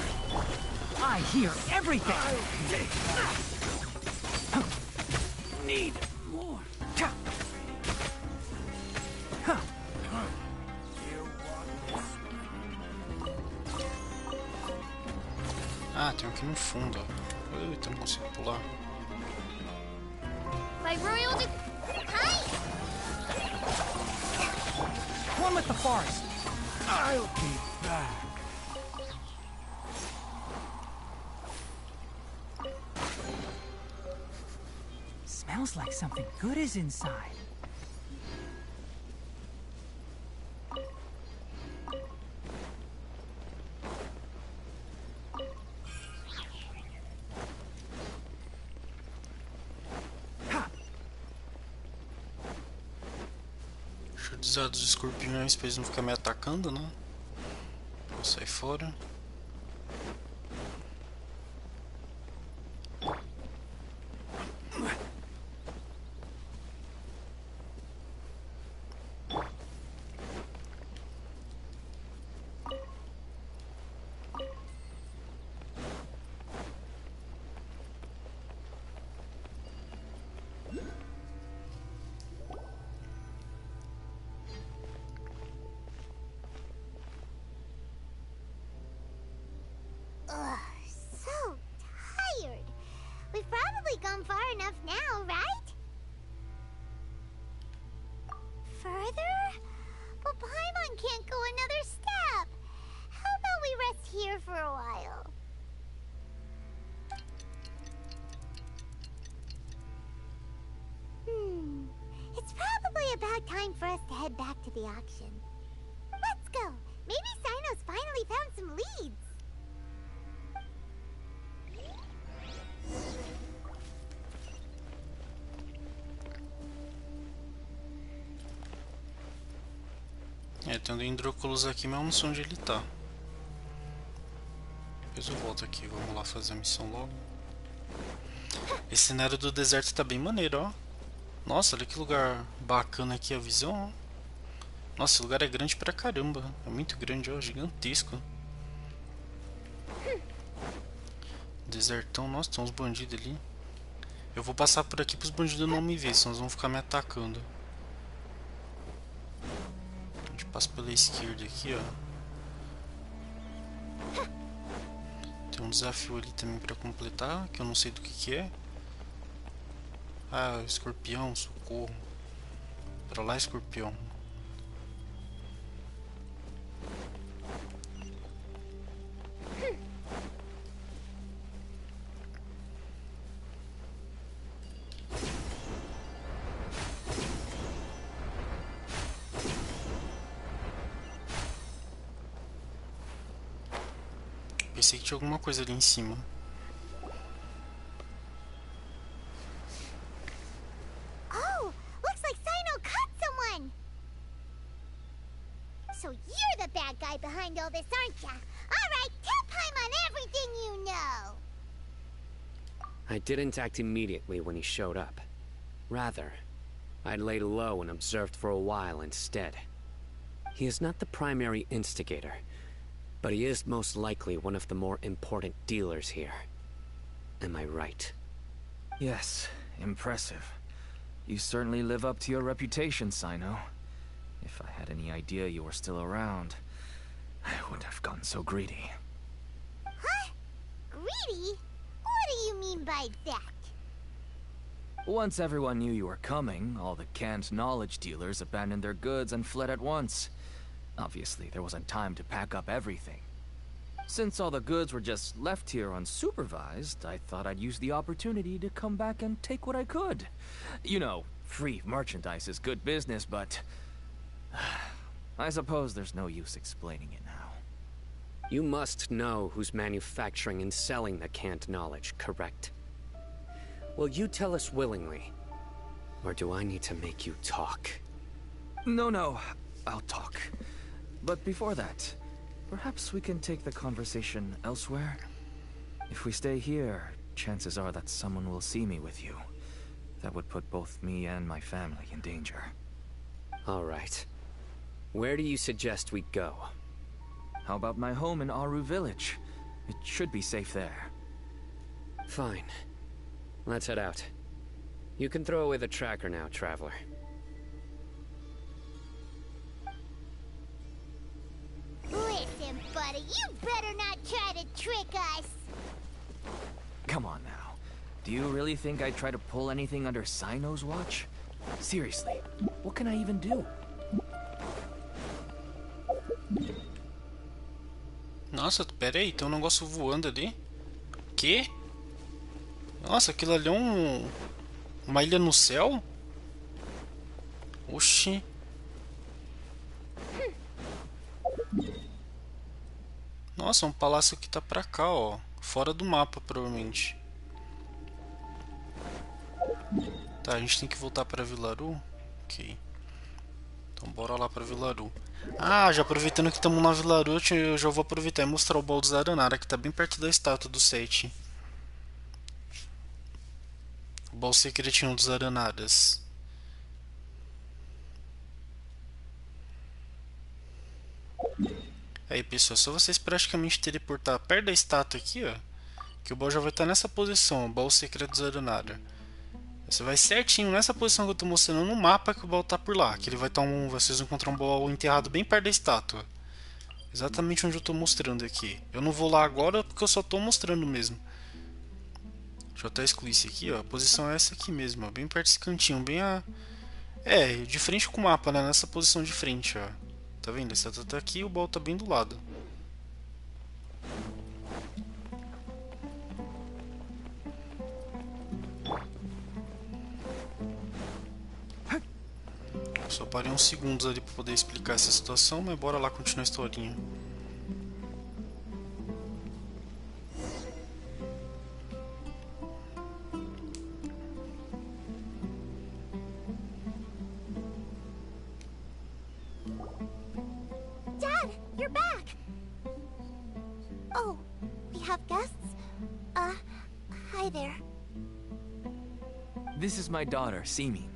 I hear everything. Need more. Ah, tem um aqui no fundo, ó. Eita, não consigo pular. By royal Hi! One with the forest. I'll be back. Smells like something good is inside. Deixa eu desviar dos escorpiões pra eles não ficarem me atacando, né? Vou sair fora. So tired. We've probably gone far enough now, right? Further? But Paimon can't go another step. How about we rest here for a while? It's probably about time for us to head back to the auction. Let's go. Maybe Cyno's finally found some leads. É, tem um Dendróculos aqui, mas eu não sei onde ele tá. Depois eu volto aqui, vamos lá fazer a missão logo. Esse cenário do deserto tá bem maneiro, ó. Nossa, olha que lugar bacana aqui a visão, ó. Nossa, esse lugar é grande pra caramba. É muito grande, ó, gigantesco. Desertão, nossa, tem uns bandidos ali. Eu vou passar por aqui pros bandidos não me verem, senão eles vão ficar me atacando. A gente passa pela esquerda aqui, ó. Tem um desafio ali também pra completar, que eu não sei do que é. Ah, escorpião, socorro. Pra lá, escorpião. Pensei que tinha alguma coisa ali em cima. Oh, looks like Cyno caught someone. So you're the bad guy behind all this, aren't ya? All right, tell Paimon everything you know. I didn't act immediately when he showed up. Rather, I laid low and observed for a while instead. He is not the primary instigator, but he is most likely one of the more important dealers here. Am I right? Yes, impressive. You certainly live up to your reputation, Cyno. If I had any idea you were still around, I wouldn't have gotten so greedy. Huh? Greedy? What do you mean by that? Once everyone knew you were coming, all the canned knowledge dealers abandoned their goods and fled at once. Obviously, there wasn't time to pack up everything. Since all the goods were just left here unsupervised, I thought I'd use the opportunity to come back and take what I could. You know, free merchandise is good business, but I suppose there's no use explaining it now. You must know who's manufacturing and selling the canned knowledge, correct? Will you tell us willingly? Or do I need to make you talk? No, I'll talk. But before that, perhaps we can take the conversation elsewhere? If we stay here, chances are that someone will see me with you. That would put both me and my family in danger. All right. Where do you suggest we go? How about my home in Aru Village? It should be safe there. Fine. Let's head out. You can throw away the tracker now, traveler. Listen, buddy, you better not try to trick us. Come on now. Do you really think I'd try to pull anything under Cyno's watch? Seriously, what can I even do? Nossa, pera aí, tem um negócio voando ali. Que? Nossa, aquilo ali é uma ilha no céu? Oxi. Nossa, um palácio que tá pra cá, ó. Fora do mapa, provavelmente. Tá, a gente tem que voltar pra Vilaru? Ok. Então bora lá pra Vilaru. Ah, já aproveitando que estamos na Vilaru, eu já vou aproveitar e mostrar o baú dos Aranara, que tá bem perto da estátua do 7. O baú secretinho dos Aranaras. Aí pessoal, só vocês praticamente teleportar perto da estátua aqui, ó, que o baú já vai estar nessa posição, o baú secreto dos Aranara. Você vai certinho nessa posição que eu tô mostrando no mapa, que o baú tá por lá, que ele vai estar vocês vão encontrar um baú enterrado bem perto da estátua. Exatamente onde eu tô mostrando aqui. Eu não vou lá agora porque eu só tô mostrando mesmo. Deixa eu até excluir isso aqui, ó. A posição é essa aqui mesmo, ó, bem perto desse cantinho, bem a... É, de frente com o mapa, né? Nessa posição de frente, ó. Tá vendo? A estátua tá aqui e o baú tá bem do lado. Só parei uns segundos ali pra poder explicar essa situação, mas bora lá continuar a historinha. Dad, you're back! Oh, we have guests? Hi there. This is my daughter, Seeming.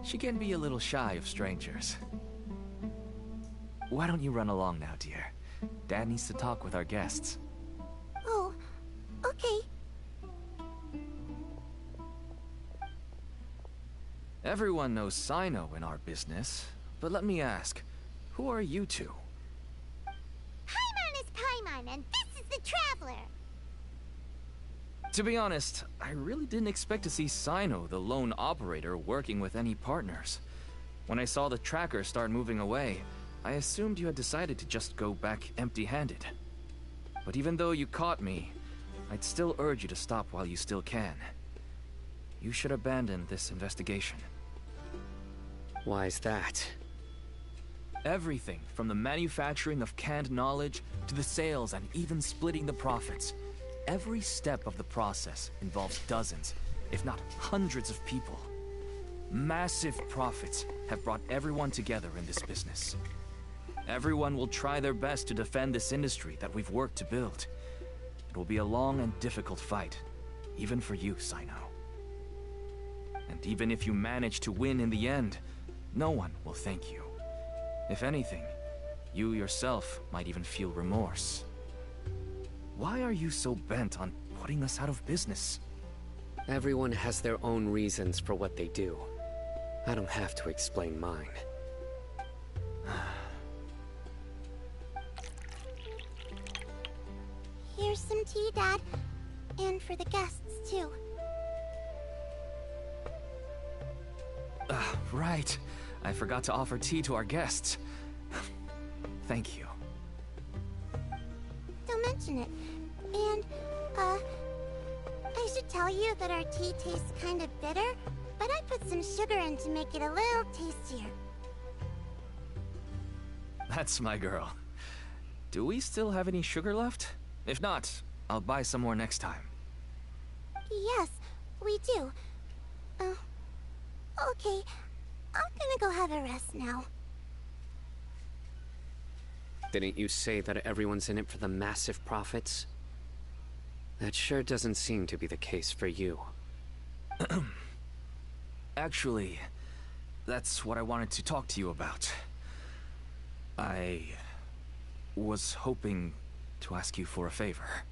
She can be a little shy of strangers. Why don't you run along now, dear? Dad needs to talk with our guests. Oh, okay. Everyone knows Cyno in our business, but let me ask, who are you two? Paimon is Paimon, and this is the Traveler. To be honest, I really didn't expect to see Cyno, the lone operator, working with any partners. When I saw the tracker start moving away, I assumed you had decided to just go back empty-handed. But even though you caught me, I'd still urge you to stop while you still can. You should abandon this investigation. Why is that? Everything from the manufacturing of canned knowledge to the sales and even splitting the profits. Every step of the process involves dozens, if not hundreds of people. Massive profits have brought everyone together in this business. Everyone will try their best to defend this industry that we've worked to build. It will be a long and difficult fight, even for you, Cyno. And even if you manage to win in the end, no one will thank you. If anything, you yourself might even feel remorse. Why are you so bent on putting us out of business? Everyone has their own reasons for what they do. I don't have to explain mine. Here's some tea, Dad. And for the guests, too. Right. I forgot to offer tea to our guests. Thank you. Don't mention it. And, I should tell you that our tea tastes kind of bitter, but I put some sugar in to make it a little tastier. That's my girl. Do we still have any sugar left? If not, I'll buy some more next time. Yes, we do. Okay. I'm gonna go have a rest now. Didn't you say that everyone's in it for the massive profits? That sure doesn't seem to be the case for you. Actually, that's what I wanted to talk to you about. I was hoping to ask you for a favor.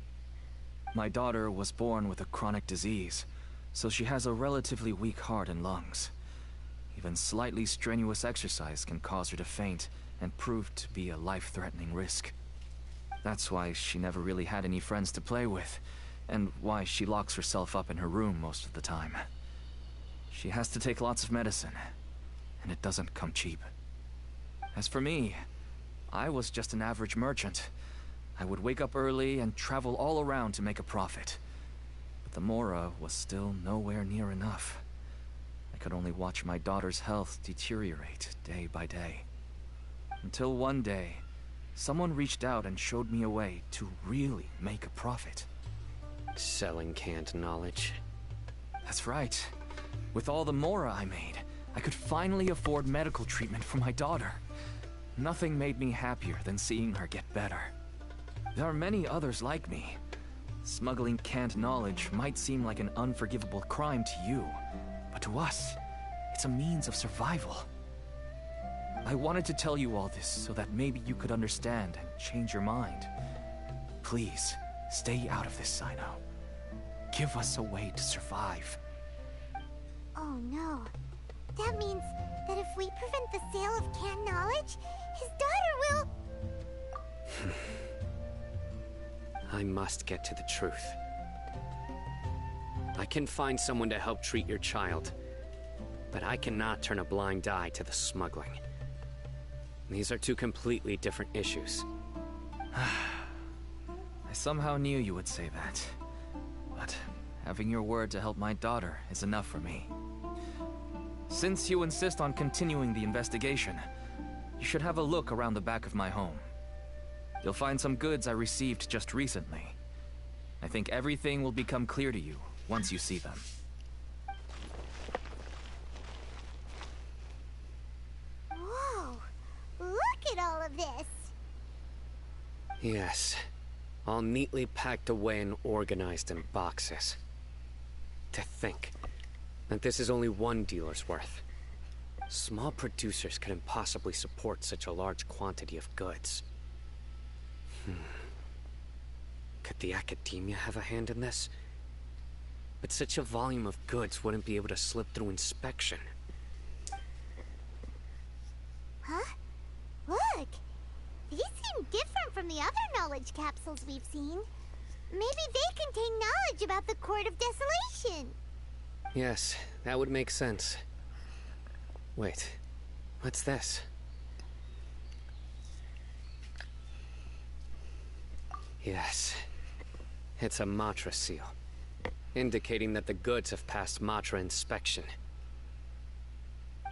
My daughter was born with a chronic disease, so she has a relatively weak heart and lungs. Even slightly strenuous exercise can cause her to faint and prove to be a life-threatening risk. That's why she never really had any friends to play with, and why she locks herself up in her room most of the time. She has to take lots of medicine, and it doesn't come cheap. As for me, I was just an average merchant. I would wake up early and travel all around to make a profit. But the Mora was still nowhere near enough. I could only watch my daughter's health deteriorate day by day. Until one day, someone reached out and showed me a way to really make a profit. Selling canned knowledge? That's right. With all the Mora I made, I could finally afford medical treatment for my daughter. Nothing made me happier than seeing her get better. There are many others like me. Smuggling canned knowledge might seem like an unforgivable crime to you, but to us, it's a means of survival. I wanted to tell you all this so that maybe you could understand and change your mind. Please, stay out of this, Cyno. Give us a way to survive. Oh no. That means that if we prevent the sale of canned knowledge, his daughter will... I must get to the truth. I can find someone to help treat your child, but I cannot turn a blind eye to the smuggling. These are two completely different issues. I somehow knew you would say that. But having your word to help my daughter is enough for me. Since you insist on continuing the investigation, you should have a look around the back of my home. You'll find some goods I received just recently. I think everything will become clear to you once you see them. Whoa! Look at all of this! Yes. All neatly packed away and organized in boxes. To think that this is only one dealer's worth. Small producers couldn't possibly support such a large quantity of goods. Could the academia have a hand in this? But such a volume of goods wouldn't be able to slip through inspection. Huh? Look! These seem different from the other knowledge capsules we've seen. Maybe they contain knowledge about the Court of Desolation. Yes, that would make sense. Wait, what's this? Yes, it's a Matra seal, indicating that the goods have passed Matra inspection.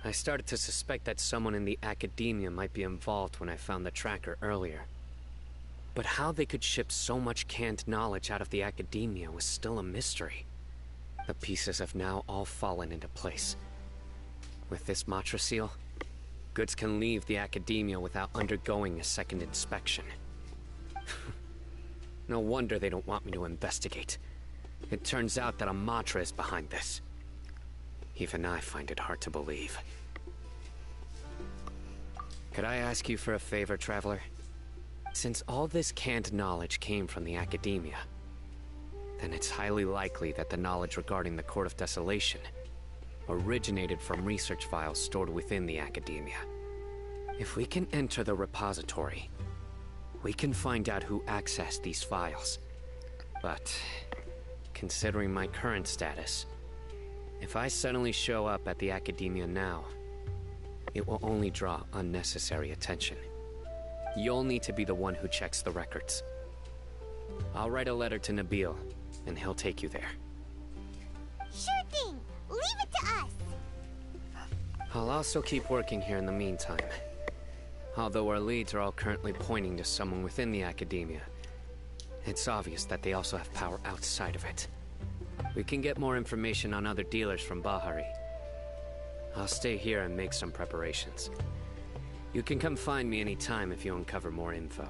I started to suspect that someone in the academia might be involved when I found the tracker earlier. But how they could ship so much canned knowledge out of the academia was still a mystery. The pieces have now all fallen into place. With this Matra seal, goods can leave the academia without undergoing a second inspection. No wonder they don't want me to investigate. It turns out that a Matra is behind this. Even I find it hard to believe. Could I ask you for a favor, Traveler? Since all this canned knowledge came from the academia, then it's highly likely that the knowledge regarding the Court of Desolation originated from research files stored within the academia. If we can enter the repository, we can find out who accessed these files. But, considering my current status, if I suddenly show up at the academia now, it will only draw unnecessary attention. You'll need to be the one who checks the records. I'll write a letter to Nabil, and he'll take you there. Sure thing! Leave it to us! I'll also keep working here in the meantime. Although our leads are all currently pointing to someone within the academia, it's obvious that they also have power outside of it. We can get more information on other dealers from Bahari. I'll stay here and make some preparations. You can come find me anytime if you uncover more info.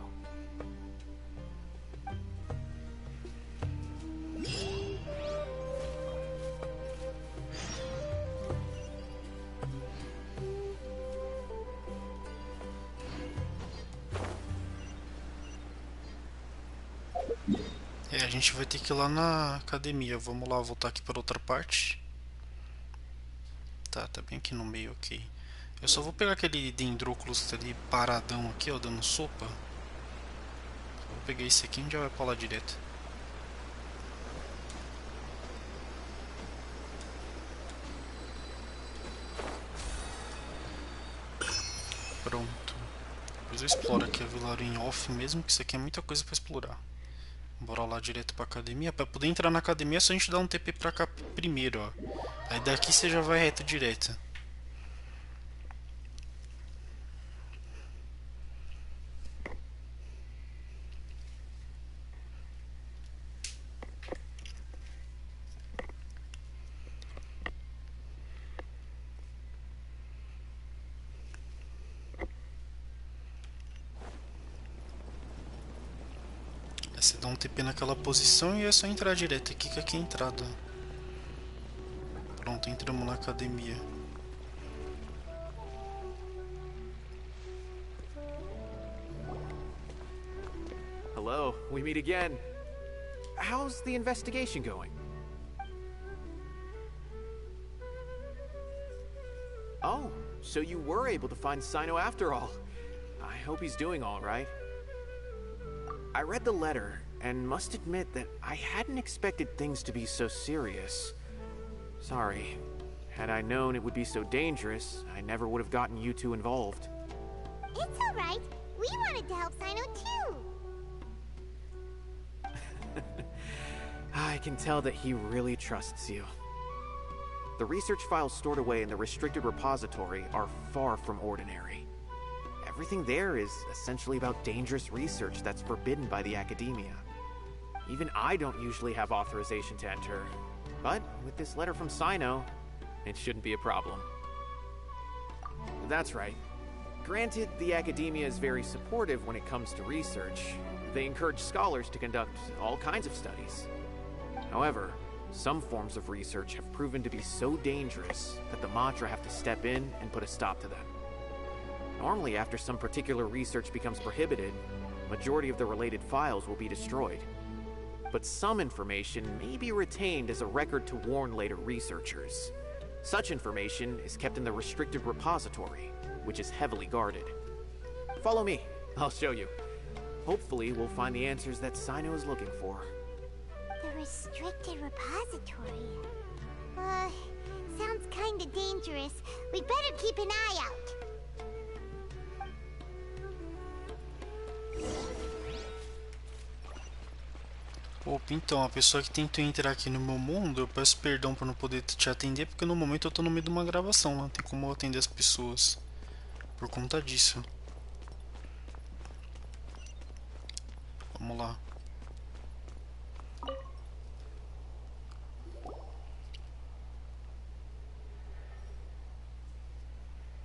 A gente vai ter que ir lá na academia. Vamos lá, voltar aqui para outra parte. Tá bem aqui no meio, ok. Eu só vou pegar aquele Dendróculos que tá ali paradão aqui, ó, dando sopa. Vou pegar esse aqui e a gente já vai pra lá direto. Pronto. Depois eu exploro aqui a vilarinha em off mesmo, que isso aqui é muita coisa pra explorar. Bora lá direto pra academia. Pra poder entrar na academia é só a gente dar um TP pra cá primeiro, ó. Aí daqui você já vai reto direto. Você dá um TP naquela posição e é só entrar direto aqui, que aqui é a entrada. Pronto, entramos na academia. Hello, we meet again. How's the investigation going? Oh, so you were able to find Cyno after all. I hope he's doing all right. I read the letter, and must admit that I hadn't expected things to be so serious. Sorry. Had I known it would be so dangerous, I never would have gotten you two involved. It's alright. We wanted to help Cyno too. I can tell that he really trusts you. The research files stored away in the restricted repository are far from ordinary. Everything there is essentially about dangerous research that's forbidden by the academia. Even I don't usually have authorization to enter, but with this letter from Cyno, it shouldn't be a problem. That's right. Granted, the academia is very supportive when it comes to research. They encourage scholars to conduct all kinds of studies. However, some forms of research have proven to be so dangerous that the Matra have to step in and put a stop to them. Normally, after some particular research becomes prohibited, majority of the related files will be destroyed. But some information may be retained as a record to warn later researchers. Such information is kept in the restricted repository, which is heavily guarded. Follow me, I'll show you. Hopefully, we'll find the answers that Cyno is looking for. The restricted repository. Sounds kinda dangerous. We'd better keep an eye out. Opa, então, a pessoa que tentou entrar aqui no meu mundo, eu peço perdão por não poder te atender, porque no momento eu tô no meio de uma gravação, não tem como eu atender as pessoas. Por conta disso. Vamos lá.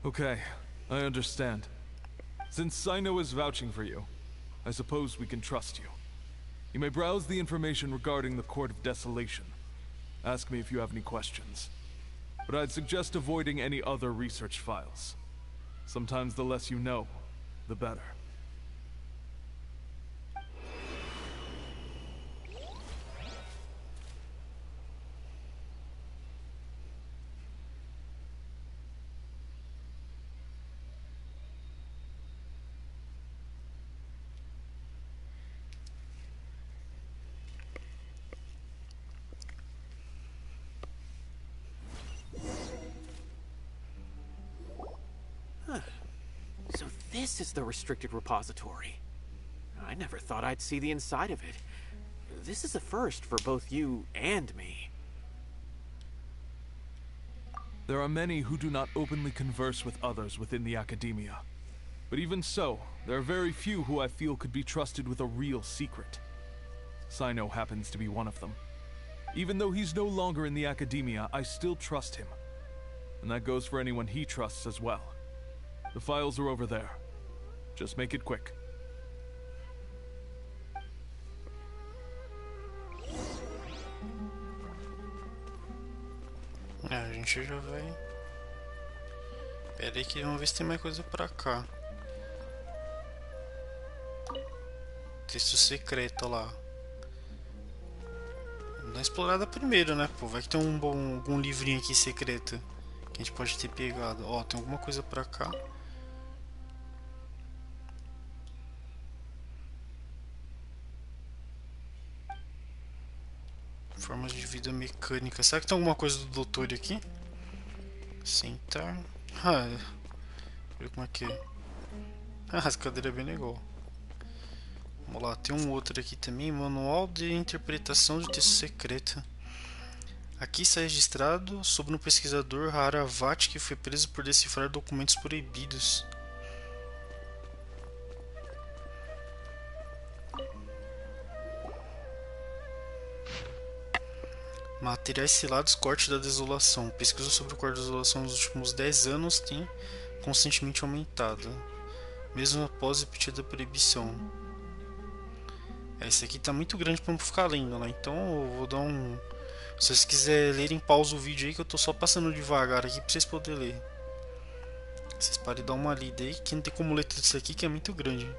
Okay, I understand. Since Cyno is vouching for you, I suppose we can trust you. You may browse the information regarding the Court of Desolation. Ask me if you have any questions. But I'd suggest avoiding any other research files. Sometimes the less you know, the better. So this is the restricted repository. I never thought I'd see the inside of it. This is a first for both you and me. There are many who do not openly converse with others within the academia. But even so, there are very few who I feel could be trusted with a real secret. Cyno happens to be one of them. Even though he's no longer in the academia, I still trust him. And that goes for anyone he trusts as well. The files are over there. Just make it quick. A gente já vai. Pera aí que vamos ver se tem mais coisa pra cá. Texto secreto lá. Vamos dar uma explorada primeiro, né? Pô, vai que tem algum livrinho aqui secreto que a gente pode ter pegado. Ó, tem alguma coisa pra cá. Formas de vida mecânica. Será que tem alguma coisa do doutor aqui? Sentar. Ver como é que é. Essa cadeira é bem legal. Vamos lá, tem um outro aqui também. Manual de interpretação de texto secreto. Aqui está registrado sobre um pesquisador Haravat que foi preso por decifrar documentos proibidos. Materiais selados, Court da Desolação. Pesquisa sobre o Court da Desolação nos últimos 10 anos tem constantemente aumentado, mesmo após repetida proibição. Esse aqui tá muito grande para não ficar lendo, né? Então eu vou dar um... Se vocês quiserem lerem, pausa o vídeo aí que eu tô só passando devagar aqui para vocês poderem ler. Vocês podem dar uma lida aí, que não tem como ler tudo isso aqui que é muito grande.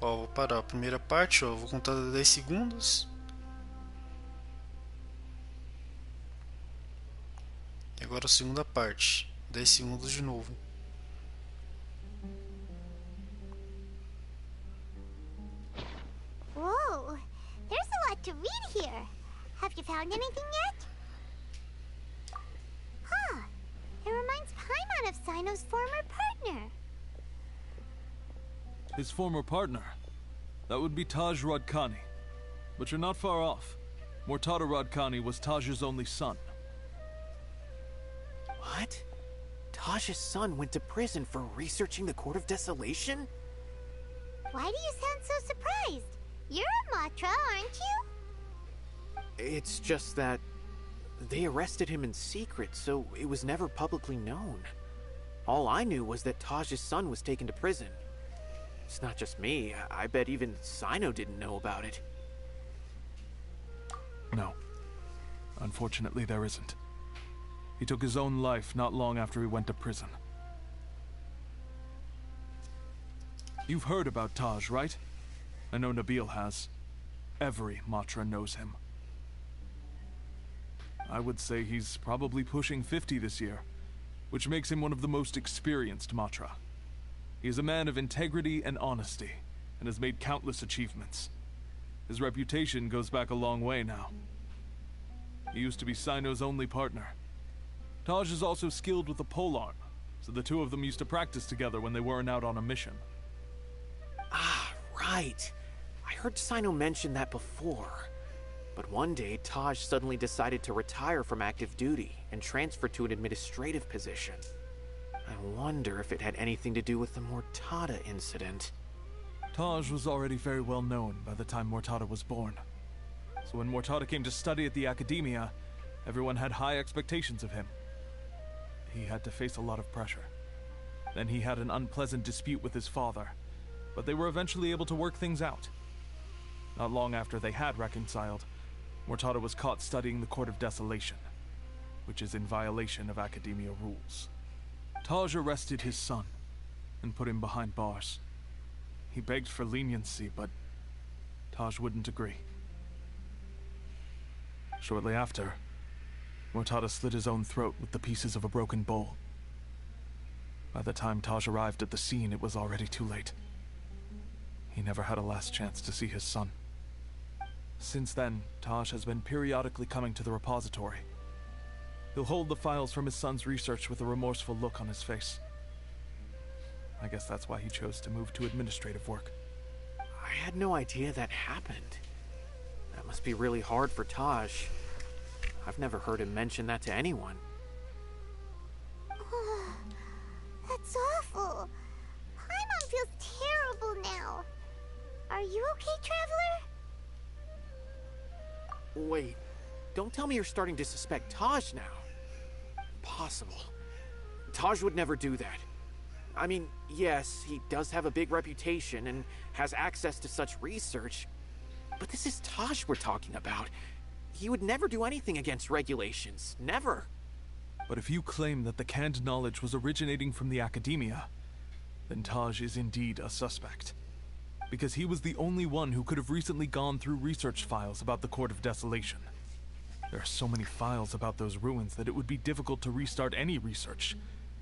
Ó, vou parar a primeira parte, ó, vou contar 10 segundos. E agora a segunda parte, 10 segundos de novo. Whoa, there's a lot to read here. Have you found anything yet? Huh, it reminds Paimon of Cyno's former partner. His former partner? That would be Taj Radkani. But you're not far off. Mortada Radkani was Taj's only son. What? Taj's son went to prison for researching the Court of Desolation? Why do you sound so surprised? You're a Matra, aren't you? It's just that they arrested him in secret, so it was never publicly known. All I knew was that Taj's son was taken to prison. It's not just me. I bet even Cyno didn't know about it. No. Unfortunately, there isn't. He took his own life not long after he went to prison. You've heard about Taj, right? I know Nabil has. Every Matra knows him. I would say he's probably pushing 50 this year, which makes him one of the most experienced Matra. He is a man of integrity and honesty, and has made countless achievements. His reputation goes back a long way now. He used to be Cyno's only partner. Taj is also skilled with the polearm, so the two of them used to practice together when they weren't out on a mission. right. I heard Cyno mention that before. But one day, Taj suddenly decided to retire from active duty and transfer to an administrative position. I wonder if it had anything to do with the Mortada incident. Taj was already very well known by the time Mortada was born. So when Mortada came to study at the Academia, everyone had high expectations of him. He had to face a lot of pressure. Then he had an unpleasant dispute with his father, but they were eventually able to work things out. Not long after they had reconciled, Mortada was caught studying the Court of Desolation, which is in violation of Academia rules. Taj arrested his son and put him behind bars. He begged for leniency, but Taj wouldn't agree. Shortly after, Mortada slit his own throat with the pieces of a broken bowl. By the time Taj arrived at the scene, it was already too late. He never had a last chance to see his son. Since then, Taj has been periodically coming to the repository. He'll hold the files from his son's research with a remorseful look on his face. I guess that's why he chose to move to administrative work. I had no idea that happened. That must be really hard for Taj. I've never heard him mention that to anyone. That's awful. Paimon feels terrible now. Are you okay, Traveler? Wait, don't tell me you're starting to suspect Taj now. Impossible. Taj would never do that. I mean, yes, he does have a big reputation and has access to such research, but this is Taj we're talking about. He would never do anything against regulations. Never. But if you claim that the canned knowledge was originating from the Academia, then Taj is indeed a suspect. Because he was the only one who could have recently gone through research files about the Court of Desolation. There are so many files about those ruins that it would be difficult to restart any research,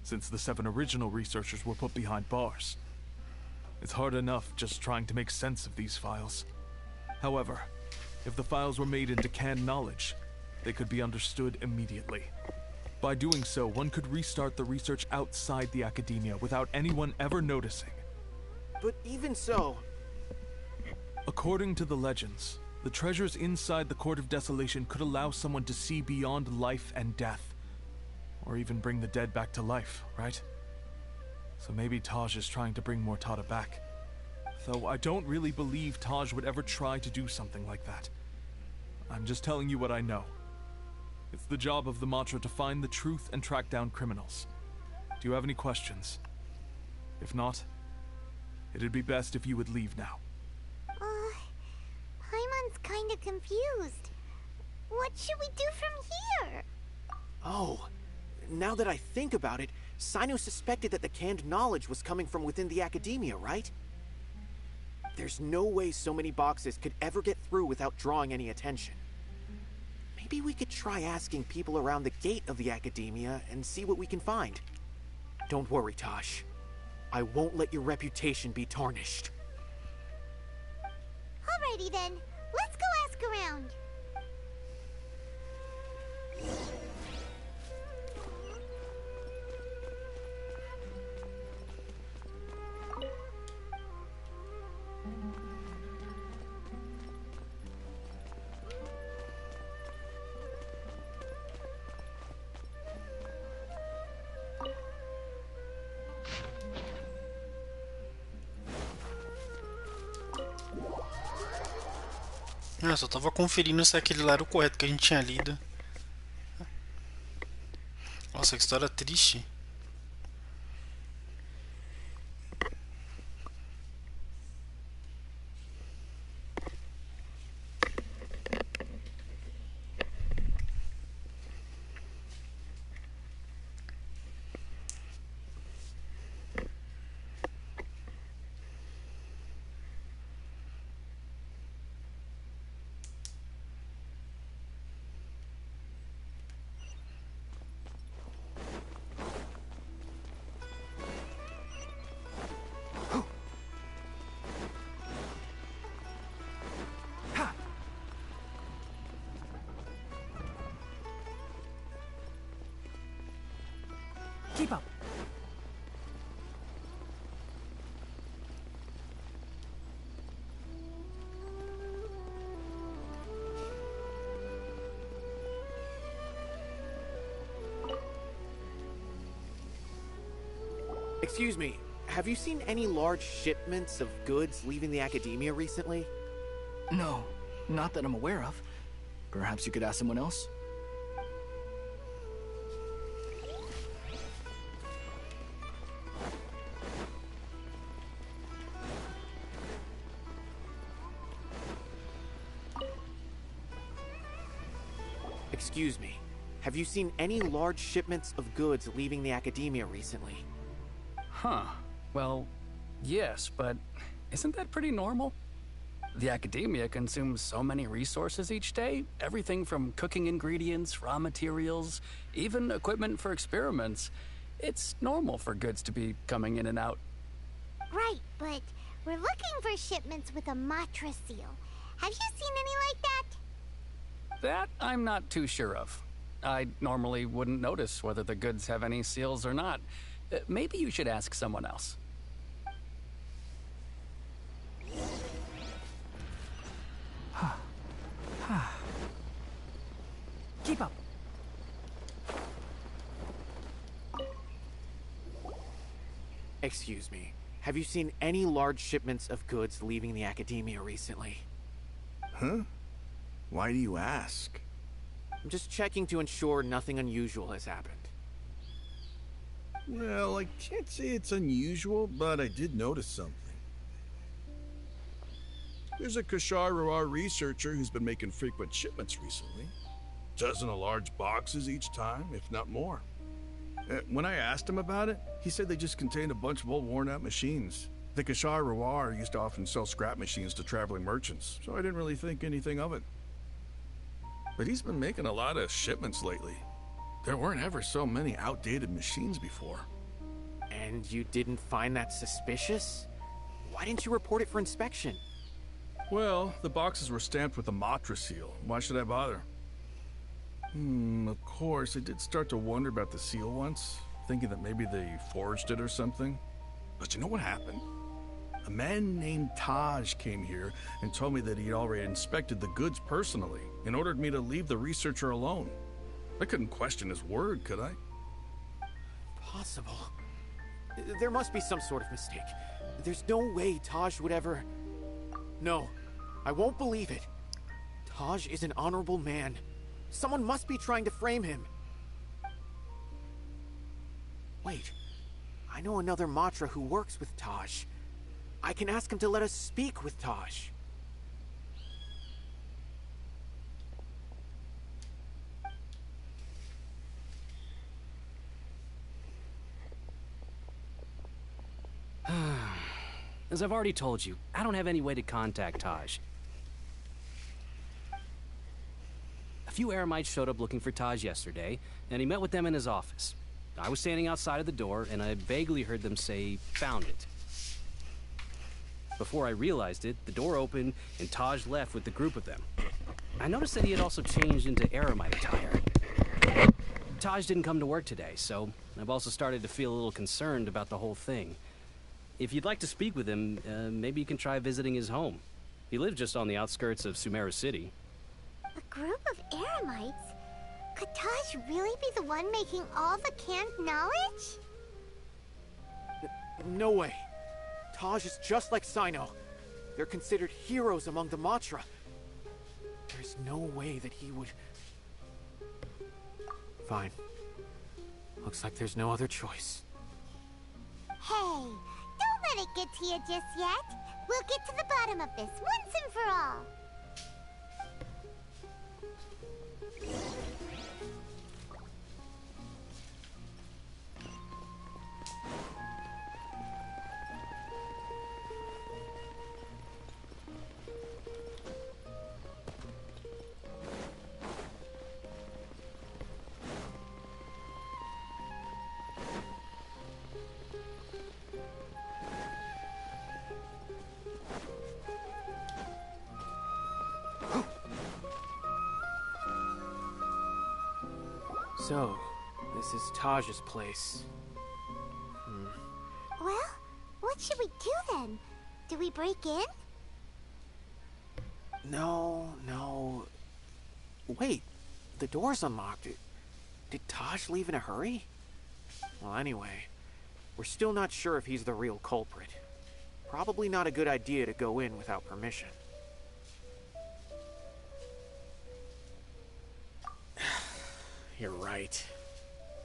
since the 7 original researchers were put behind bars. It's hard enough just trying to make sense of these files. However, if the files were made into canned knowledge, they could be understood immediately. By doing so, one could restart the research outside the Academia without anyone ever noticing. But even so... According to the legends, the treasures inside the Court of Desolation could allow someone to see beyond life and death. Or even bring the dead back to life, right? So maybe Taj is trying to bring Mortada back. Though I don't really believe Taj would ever try to do something like that. I'm just telling you what I know. It's the job of the Mantra to find the truth and track down criminals. Do you have any questions? If not, it'd be best if you would leave now. Paimon's kinda confused. What should we do from here? Oh, now that I think about it, Cyno suspected that the canned knowledge was coming from within the Academia, right? There's no way so many boxes could ever get through without drawing any attention. Maybe we could try asking people around the gate of the Academia and see what we can find. Don't worry, Tosh. I won't let your reputation be tarnished. Alrighty then, let's go ask around. Eu só tava conferindo se aquele lá era o correto que a gente tinha lido. Nossa, que história triste. Excuse me, have you seen any large shipments of goods leaving the academia recently? No, not that I'm aware of. Perhaps you could ask someone else? Excuse me, have you seen any large shipments of goods leaving the academia recently? Huh. Well, yes, but isn't that pretty normal? The academia consumes so many resources each day. Everything from cooking ingredients, raw materials, even equipment for experiments. It's normal for goods to be coming in and out. Right, but we're looking for shipments with a Matra seal. Have you seen any like that? That I'm not too sure of. I normally wouldn't notice whether the goods have any seals or not. Maybe you should ask someone else. Keep up. Excuse me, have you seen any large shipments of goods leaving the academia recently? Huh? Why do you ask? I'm just checking to ensure nothing unusual has happened. Well, I can't say it's unusual, but I did notice something. There's a Kashar researcher who's been making frequent shipments recently. Dozen of large boxes each time, if not more. When I asked him about it, he said they just contained a bunch of old worn-out machines. The Kashar used to often sell scrap machines to traveling merchants, so I didn't really think anything of it. But he's been making a lot of shipments lately. There weren't ever so many outdated machines before. And you didn't find that suspicious? Why didn't you report it for inspection? Well, the boxes were stamped with a Matra seal. Why should I bother? Of course, I did start to wonder about the seal once, thinking that maybe they forged it or something. But you know what happened? A man named Taj came here and told me that he'd already inspected the goods personally and ordered me to leave the researcher alone. I couldn't question his word, could I? Possible. There must be some sort of mistake. There's no way Taj would ever... No, I won't believe it. Taj is an honorable man. Someone must be trying to frame him. Wait, I know another Matra who works with Taj. I can ask him to let us speak with Taj. As I've already told you, I don't have any way to contact Taj. A few Eremites showed up looking for Taj yesterday, and he met with them in his office. I was standing outside of the door, and I vaguely heard them say, "Found it." Before I realized it, the door opened, and Taj left with the group of them. I noticed that he had also changed into Eremite attire. Taj didn't come to work today, so I've also started to feel a little concerned about the whole thing. If you'd like to speak with him, maybe you can try visiting his home. He lives just on the outskirts of Sumeru City. A group of Eremites? Could Taj really be the one making all the canned knowledge? No way. Taj is just like Cyno. They're considered heroes among the Matra. There's no way that he would... Fine. Looks like there's no other choice. Hey, don't let it get to you just yet. We'll get to the bottom of this once and for all. So, this is Taj's place. Well, what should we do then? Do we break in? No. Wait, the door's unlocked. Did Taj leave in a hurry? Well, anyway, We're still not sure if he's the real culprit. Probably not a good idea to go in without permission. You're right.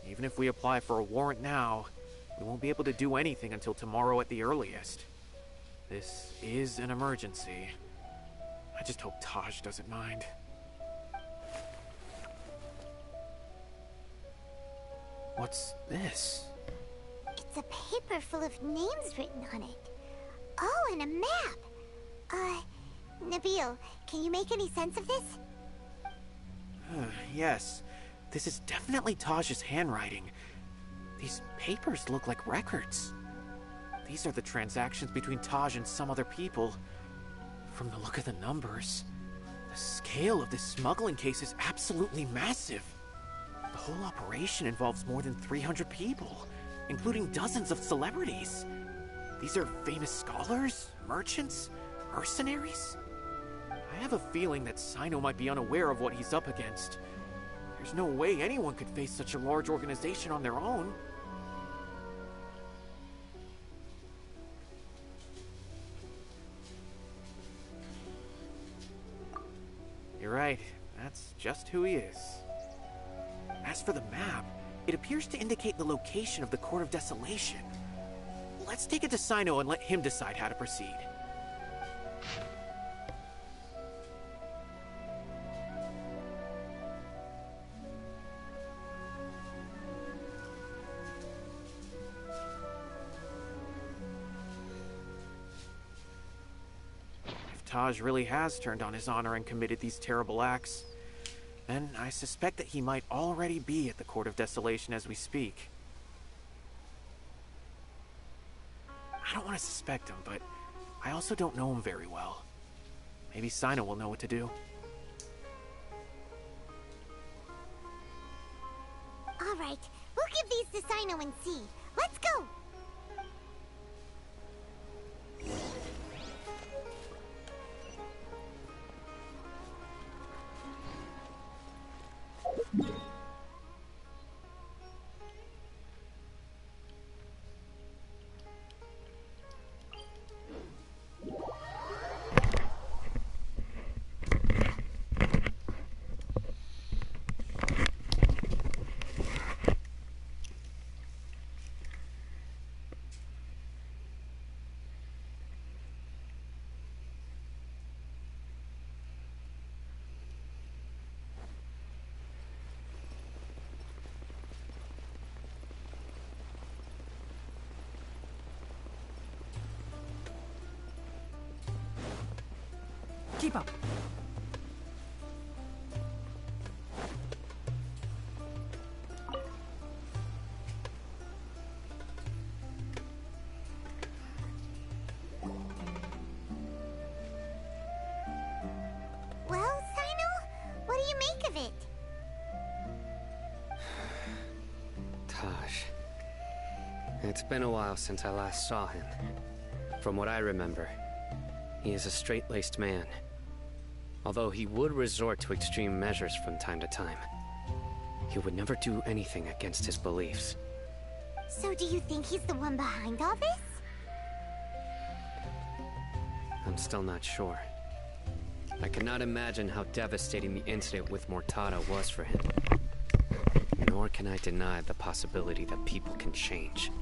Even if we apply for a warrant now, we won't be able to do anything until tomorrow at the earliest. This is an emergency. I just hope Taj doesn't mind. What's this? It's a paper full of names written on it. Oh, and a map. Nabil, can you make any sense of this? Yes. This is definitely Taj's handwriting. These papers look like records. These are the transactions between Taj and some other people. From the look of the numbers, the scale of this smuggling case is absolutely massive. The whole operation involves more than 300 people, including dozens of celebrities. These are famous scholars, merchants, mercenaries. I have a feeling that Cyno might be unaware of what he's up against. There's no way anyone could face such a large organization on their own. You're right. That's just who he is. As for the map, it appears to indicate the location of the Court of Desolation. Let's take it to Cyno and let him decide how to proceed. If Taj really has turned on his honor and committed these terrible acts, then I suspect that he might already be at the Court of Desolation as we speak. I don't want to suspect him, but I also don't know him very well. Maybe Cyno will know what to do. All right, we'll give these to Cyno and see. Let's go! Keep up. Well, Cyno, what do you make of it? Taj. It's been a while since I last saw him. From what I remember, he is a straight-laced man. Although he would resort to extreme measures from time to time, he would never do anything against his beliefs. So do you think he's the one behind all this? I'm still not sure. I cannot imagine how devastating the incident with Mortada was for him. Nor can I deny the possibility that people can change.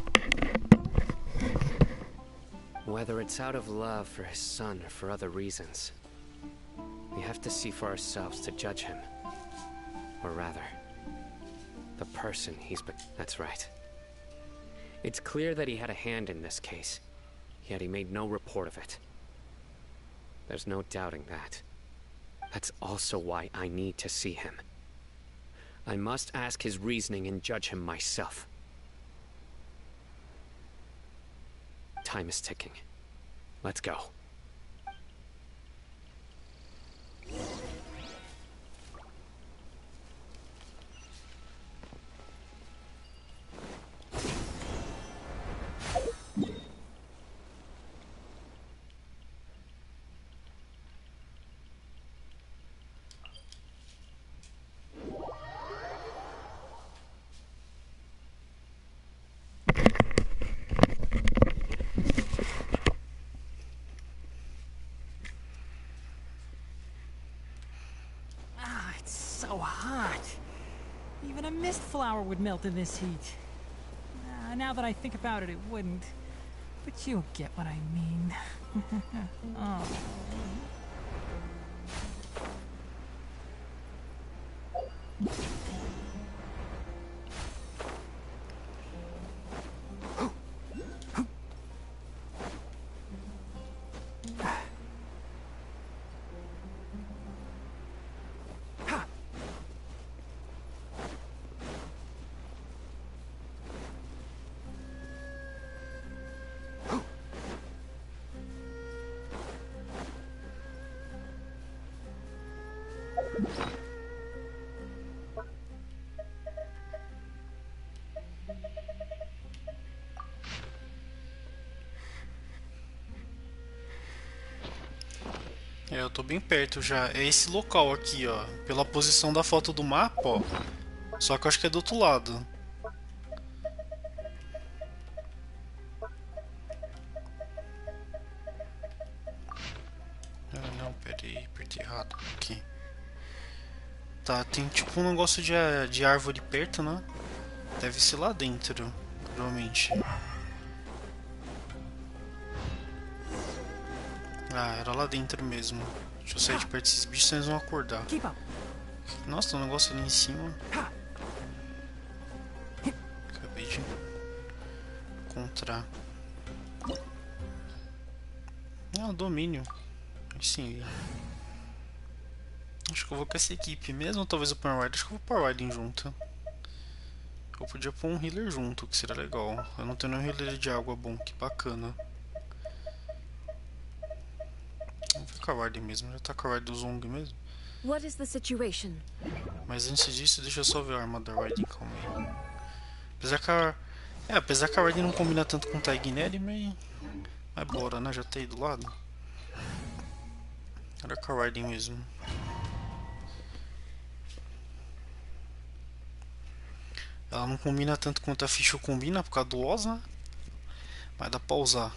Whether it's out of love for his son or for other reasons, we have to see for ourselves to judge him. Or rather, the person he's That's right. It's clear that he had a hand in this case, yet he made no report of it. There's no doubting that. That's also why I need to see him. I must ask his reasoning and judge him myself. Time is ticking. Let's go. so hot. Even a mist flower would melt in this heat. Now that I think about it, it wouldn't. But you'll get what I mean. Oh. Eu tô bem perto já. É esse local aqui, ó. Pela posição da foto do mapa, ó. Só que eu acho que é do outro lado. Ah, não, peraí. Apertei errado. Aqui. Tá, tem tipo um negócio de árvore perto, né? Deve ser lá dentro, provavelmente. Ah, era lá dentro mesmo. Deixa eu sair de perto desses bichos, senão eles vão acordar. Nossa, tem um negócio ali em cima. Acabei de encontrar. Ah, domínio. Sim. Acho que eu vou com essa equipe mesmo, ou talvez eu ponha o Raiden. Acho que eu vou pôr o Raiden junto. Eu podia pôr um healer junto, que seria legal. Eu não tenho nenhum healer de água bom, que bacana. Vamos ver com a Raiden mesmo, já tá com a Raiden do Zong mesmo. What is the situation? Mas antes disso, deixa eu só ver a arma da Raiden, calma aí. Apesar que a Raiden não combina tanto com o Taigneri, mas bora, né? Já tá aí do lado. Era com a Raiden mesmo. Ela não combina tanto quanto a Fischl combina por causa do Oz, né? Mas dá pra usar.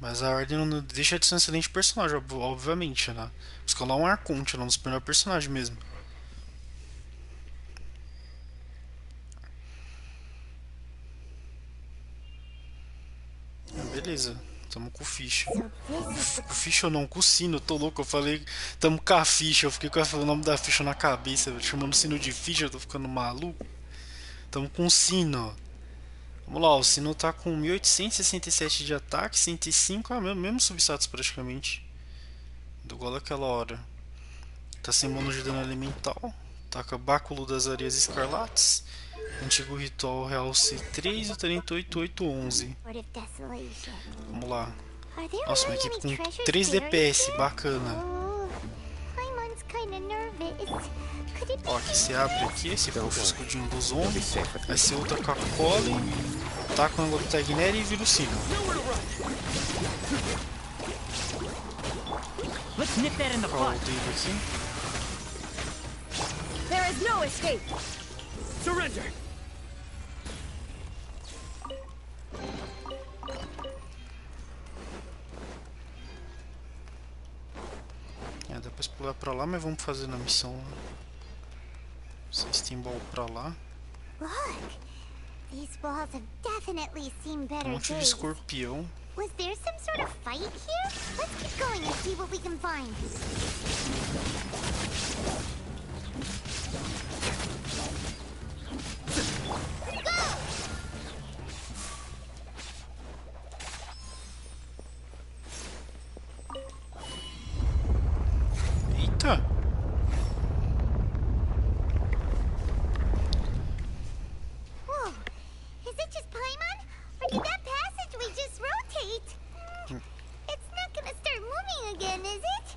Mas a Raiden não deixa de ser um excelente personagem, obviamente, né? Por isso que ela é um Arconte, ela é um dos melhores personagens mesmo. Beleza, tamo com o Fischl. Com o Fischl não, com o Cyno, tô louco, eu falei tamo com a Fischl, eu fiquei com o nome da Fischl na cabeça, chamando o Cyno de Fischl, eu tô ficando maluco. Tamo com o Cyno. Vamos lá, o Cyno tá com 1867 de ataque, 105, mesmo substatus praticamente. Do igual daquela hora. Tá sem bônus de dano elemental. Tá com a Báculo das Areias Escarlates. Antigo Ritual Real C3 e o talento 8811. Vamos lá. Nossa, uma equipe com 3 DPS, bacana. Ó, aqui você abre aqui, esse puxa o escudinho do Zombie. Aí você ulta com a Colin, taca o negócio do Taigneri e vira o Cyno. Ó, o dele aqui. There is no escape. Surrender. Dá pra explorar pra lá, mas vamos fazer na missão lá. Vocês têm ball pra lá. Um monte de escorpião. Was there some sort of fight here? Let's keep going and see what we can find. Eita! Whoa, is it just Paimon? Or did that passageway just rotate? It's not gonna start moving again, is it?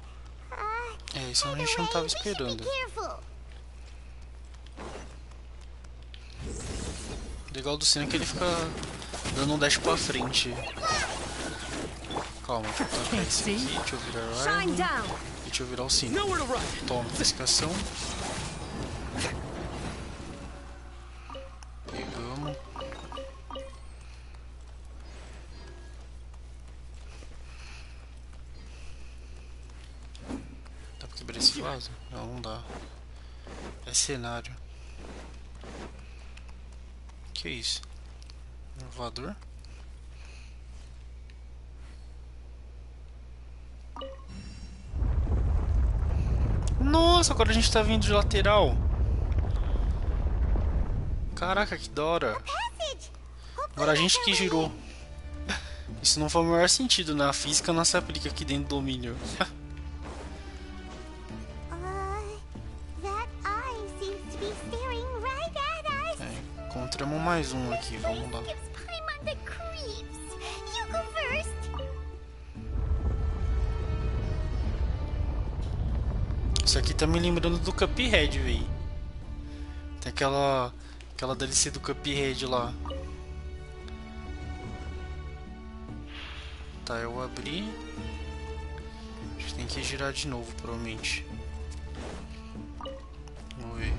É, isso a gente não tava esperando. O legal do Cyno é que ele fica dando um dash pra frente. Calma, deixa eu tacar esse aqui, deixa eu virar o Raiden. E deixa eu virar o Cyno. Toma, fiscação. Pegamos. Essa fase? Não dá. É cenário. Que isso? Elevador? Nossa, agora a gente tá vindo de lateral. Caraca, que da hora. Agora a gente que girou. Isso não faz o maior sentido, né? A física não se aplica aqui dentro do domínio. Encontramos mais um aqui, vamos lá. Isso aqui tá me lembrando do Cuphead, véi. Tem aquela DLC do Cuphead lá. Tá, eu abri. A gente tem que girar de novo, provavelmente. Vamos ver.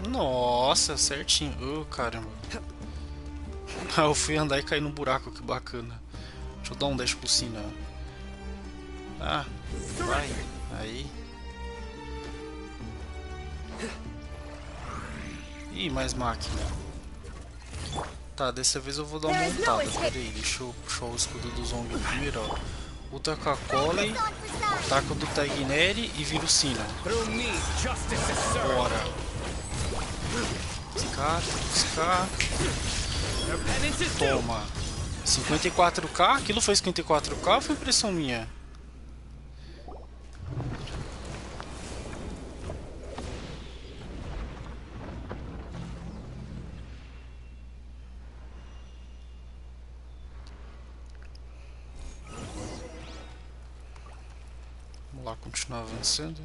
Nossa, certinho. Oh, caramba. Eu fui andar e caí num buraco, que bacana. Deixa eu dar um dash pro Cyno. Ah, vai. Aí. Ih, mais máquina. Tá, dessa vez eu vou dar uma montada. Pera aí, deixa eu puxar o escudo do zombie primeiro, ó. Luta com a Coley, ataca do Tagneri e vira o Cyno. Bora. Descar. Toma. 54k? Aquilo foi 54k ou foi impressão minha? Vamos lá, continuar avançando.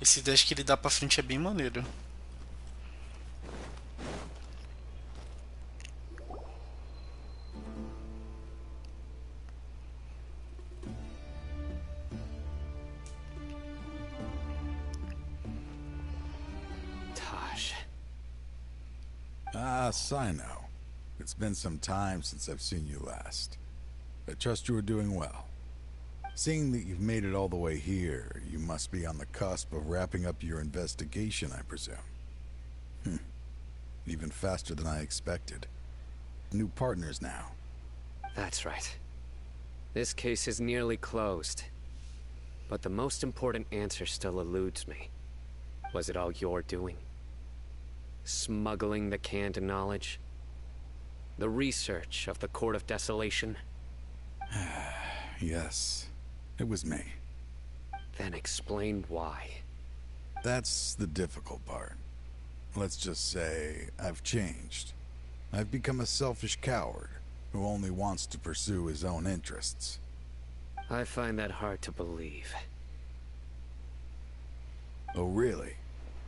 Esse dash que ele dá pra frente é bem maneiro. Ah, Cyno. It's been some time since I've seen you last. I trust you are doing well. Seeing that you've made it all the way here, you must be on the cusp of wrapping up your investigation, I presume. Even faster than I expected. New partners now. That's right. This case is nearly closed. But the most important answer still eludes me. Was it all your doing? Smuggling the canned knowledge? The research of the Court of Desolation? Yes, it was me. Then explain why. That's the difficult part. Let's just say I've changed. I've become a selfish coward who only wants to pursue his own interests. I find that hard to believe. Oh, really?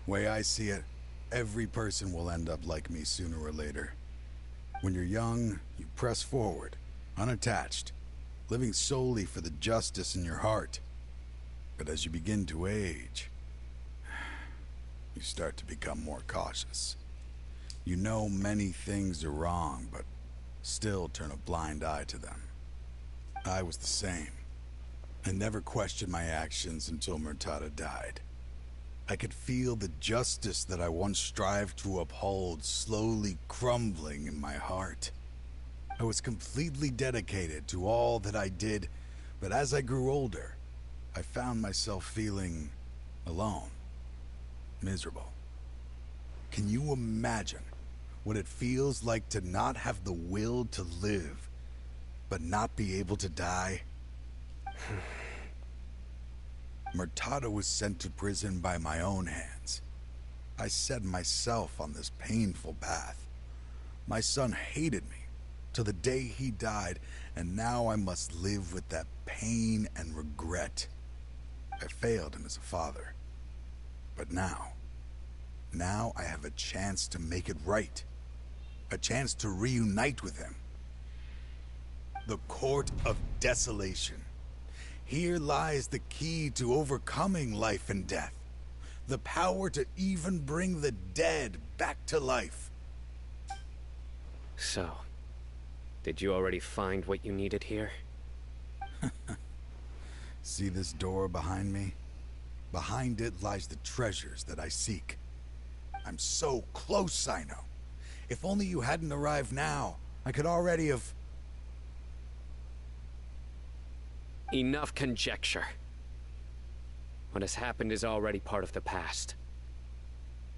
Way I see it, every person will end up like me sooner or later. When you're young, you press forward, unattached, living solely for the justice in your heart. But as you begin to age, you start to become more cautious. You know many things are wrong, but still turn a blind eye to them. I was the same. I never questioned my actions until Murtada died. I could feel the justice that I once strived to uphold slowly crumbling in my heart. I was completely dedicated to all that I did, but as I grew older, I found myself feeling alone, miserable. Can you imagine what it feels like to not have the will to live, but not be able to die? Murtada was sent to prison by my own hands. I set myself on this painful path. My son hated me till the day he died, and now I must live with that pain and regret. I failed him as a father. But now I have a chance to make it right. A chance to reunite with him. The Court of Desolation. Here lies the key to overcoming life and death. The power to even bring the dead back to life. So, did you already find what you needed here? See this door behind me? Behind it lies the treasures that I seek. I'm so close, Cyno. If only you hadn't arrived now, I could already have... Enough conjecture. What has happened is already part of the past.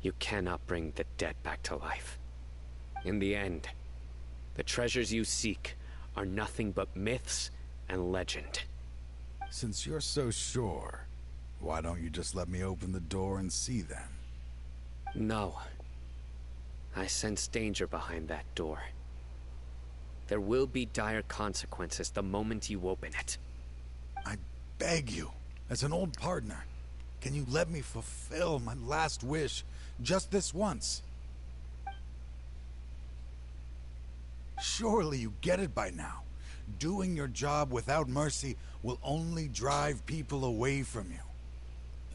You cannot bring the dead back to life. In the end, the treasures you seek are nothing but myths and legend. Since you're so sure, why don't you just let me open the door and see then? No. I sense danger behind that door. There will be dire consequences the moment you open it. I beg you, as an old partner, can you let me fulfill my last wish just this once? Surely you get it by now. Doing your job without mercy will only drive people away from you.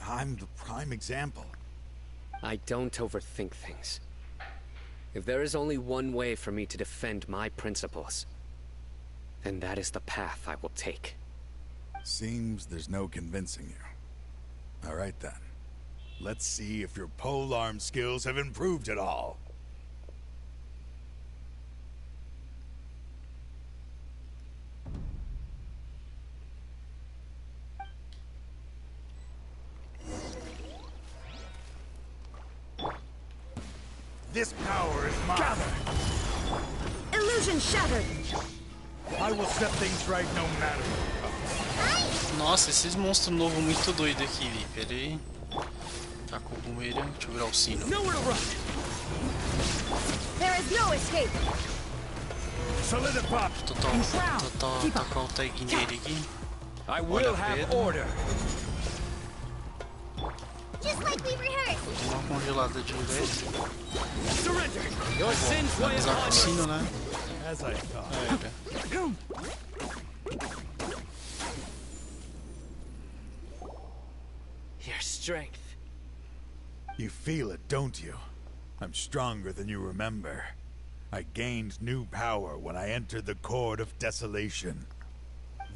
I'm the prime example. I don't overthink things. If there is only one way for me to defend my principles, then that is the path I will take. Seems there's no convincing you. All right then. Let's see if your polearm skills have improved at all. This power is mine. Gather. Illusion shattered. I will set things right no matter. Nossa, esses monstros novos muito doidos aqui, vi. Pera aí. Tá com o bumerangue. Deixa eu virar o sino. There is no escape. Solidify. Tocar o tag nele aqui. I will have order. Just like we rehearsed. Vou tomar uma congelada de leve. Surrender. Your sins weigh upon you. Sino, né? As I thought. Your strength. You feel it, don't you? I'm stronger than you remember. I gained new power when I entered the Court of Desolation.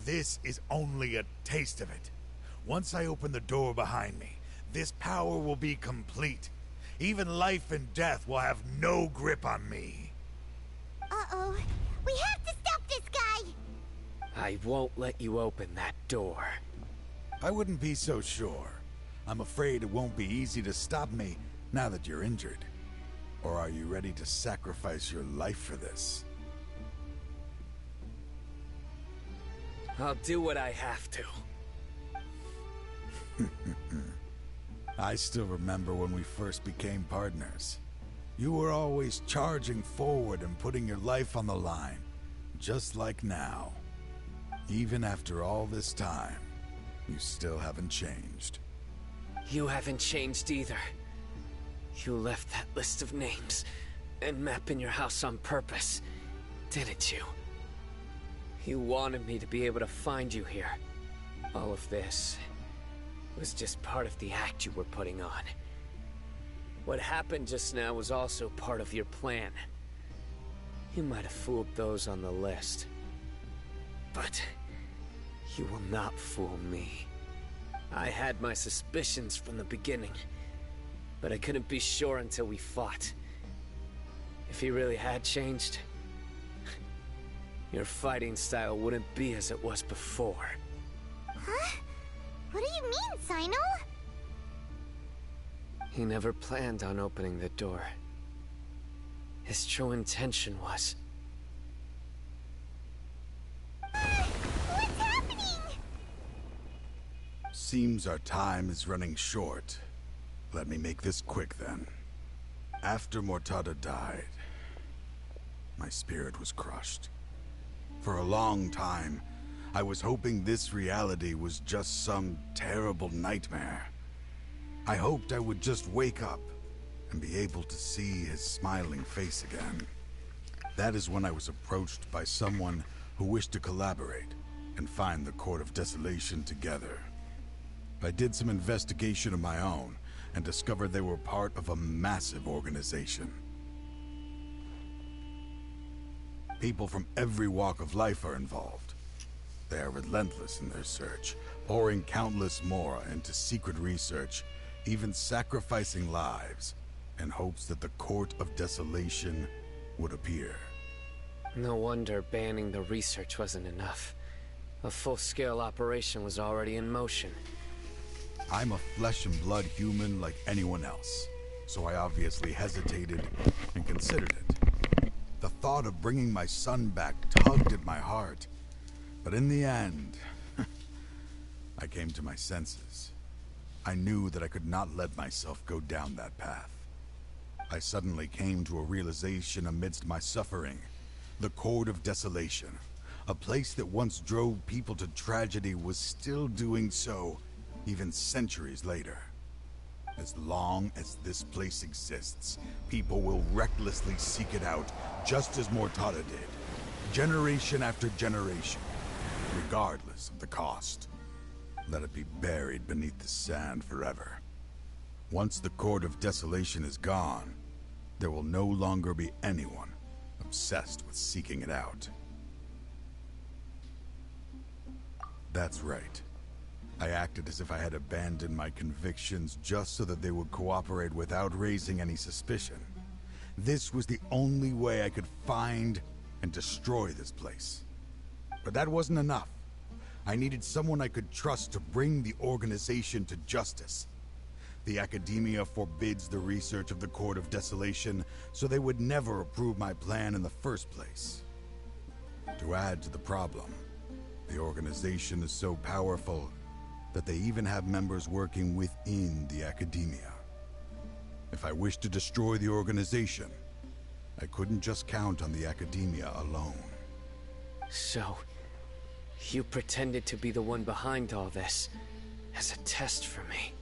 This is only a taste of it. Once I open the door behind me, this power will be complete. Even life and death will have no grip on me. Uh-oh. We have to stop this guy! I won't let you open that door. I wouldn't be so sure. I'm afraid it won't be easy to stop me now that you're injured. Or are you ready to sacrifice your life for this? I'll do what I have to. I still remember when we first became partners. You were always charging forward and putting your life on the line, just like now. Even after all this time, you still haven't changed. You haven't changed either. You left that list of names and map in your house on purpose, didn't you? You wanted me to be able to find you here. All of this was just part of the act you were putting on. What happened just now was also part of your plan. You might have fooled those on the list, but you will not fool me. I had my suspicions from the beginning, but I couldn't be sure until we fought. If he really had changed, your fighting style wouldn't be as it was before. Huh? What do you mean, Cyno? He never planned on opening the door. His true intention was... What's happening? Seems our time is running short. Let me make this quick then. After Mortada died, my spirit was crushed. For a long time, I was hoping this reality was just some terrible nightmare. I hoped I would just wake up and be able to see his smiling face again. That is when I was approached by someone who wished to collaborate and find the Court of Desolation together. I did some investigation of my own and discovered they were part of a massive organization. People from every walk of life are involved. They are relentless in their search, pouring countless more into secret research, even sacrificing lives in hopes that the Court of Desolation would appear. No wonder banning the research wasn't enough. A full-scale operation was already in motion. I'm a flesh and blood human like anyone else, so I obviously hesitated and considered it. The thought of bringing my son back tugged at my heart, but in the end, I came to my senses. I knew that I could not let myself go down that path. I suddenly came to a realization amidst my suffering. The Court of Desolation, a place that once drove people to tragedy, was still doing so even centuries later. As long as this place exists, people will recklessly seek it out, just as Mortada did, generation after generation, regardless of the cost. Let it be buried beneath the sand forever. Once the Court of Desolation is gone, there will no longer be anyone obsessed with seeking it out. That's right. I acted as if I had abandoned my convictions just so that they would cooperate without raising any suspicion. This was the only way I could find and destroy this place. But that wasn't enough. I needed someone I could trust to bring the organization to justice. The Academia forbids the research of the Court of Desolation, so they would never approve my plan in the first place. To add to the problem, the organization is so powerful that they even have members working within the Academia. If I wished to destroy the organization, I couldn't just count on the Academia alone. So, you pretended to be the one behind all this, as a test for me.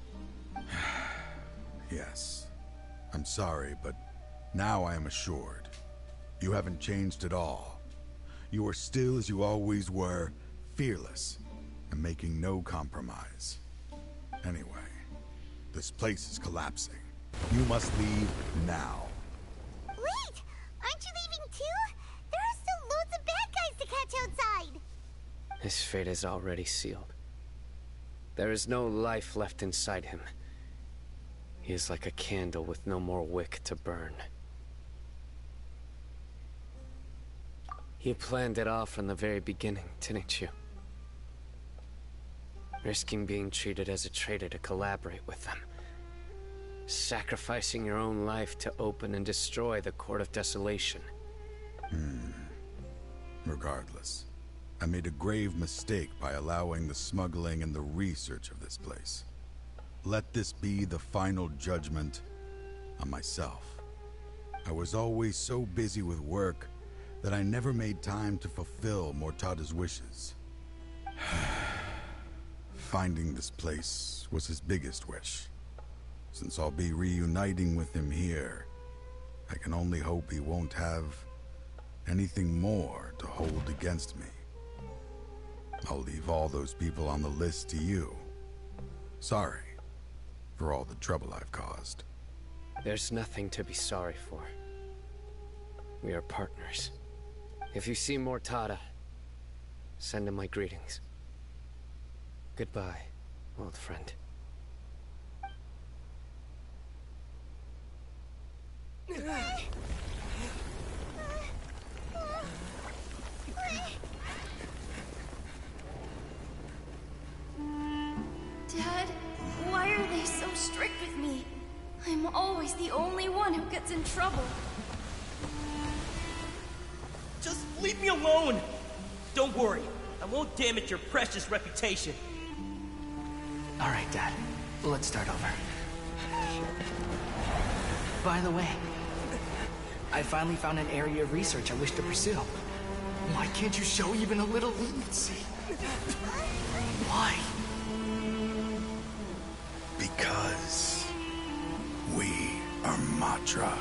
Yes. I'm sorry, but now I am assured. You haven't changed at all. You are still as you always were, fearless, and making no compromise. Anyway, this place is collapsing. You must leave now. Wait! Aren't you leaving too? There are still loads of bad guys to catch outside! His fate is already sealed. There is no life left inside him. He is like a candle with no more wick to burn. You planned it all from the very beginning, didn't you? Risking being treated as a traitor to collaborate with them. Sacrificing your own life to open and destroy the Court of Desolation. Regardless, I made a grave mistake by allowing the smuggling and the research of this place. Let this be the final judgment on myself. I was always so busy with work that I never made time to fulfill Mortada's wishes. Finding this place was his biggest wish. Since I'll be reuniting with him here, I can only hope he won't have anything more to hold against me. I'll leave all those people on the list to you. Sorry for all the trouble I've caused. There's nothing to be sorry for. We are partners. If you see Mortada, send him my greetings. Goodbye, old friend. Dad, why are they so strict with me? I'm always the only one who gets in trouble. Just leave me alone! Don't worry, I won't damage your precious reputation. Alright, Dad. Let's start over. By the way, I finally found an area of research I wish to pursue. Why can't you show even a little leniency? Why? Because we are Matra.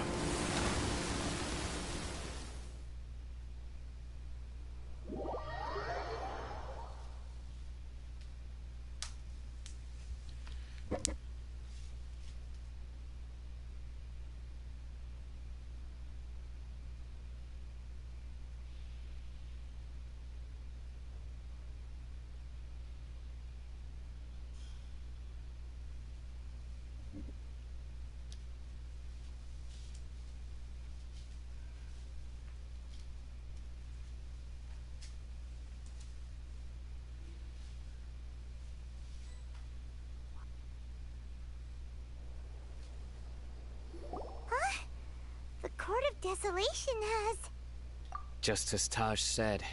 Desolation has. Just as Taj said,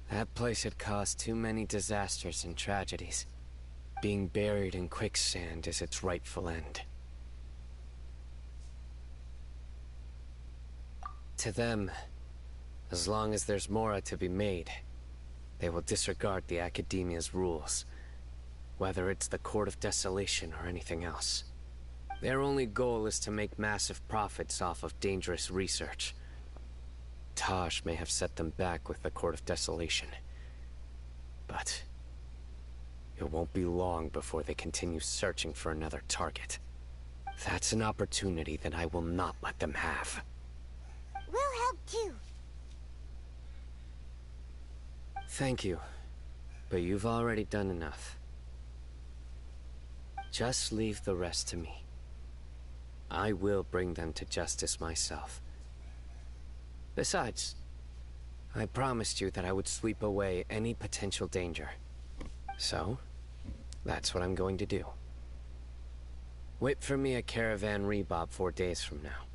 that place had caused too many disasters and tragedies. Being buried in quicksand is its rightful end. To them, as long as there's more to be made, they will disregard the Academia's rules, whether it's the Court of Desolation or anything else. Their only goal is to make massive profits off of dangerous research. Taj may have set them back with the Court of Desolation, but it won't be long before they continue searching for another target. That's an opportunity that I will not let them have. We'll help too. Thank you, but you've already done enough. Just leave the rest to me. I will bring them to justice myself. Besides, I promised you that I would sweep away any potential danger. So, that's what I'm going to do. Wait for me at Caravan Rebob 4 days from now.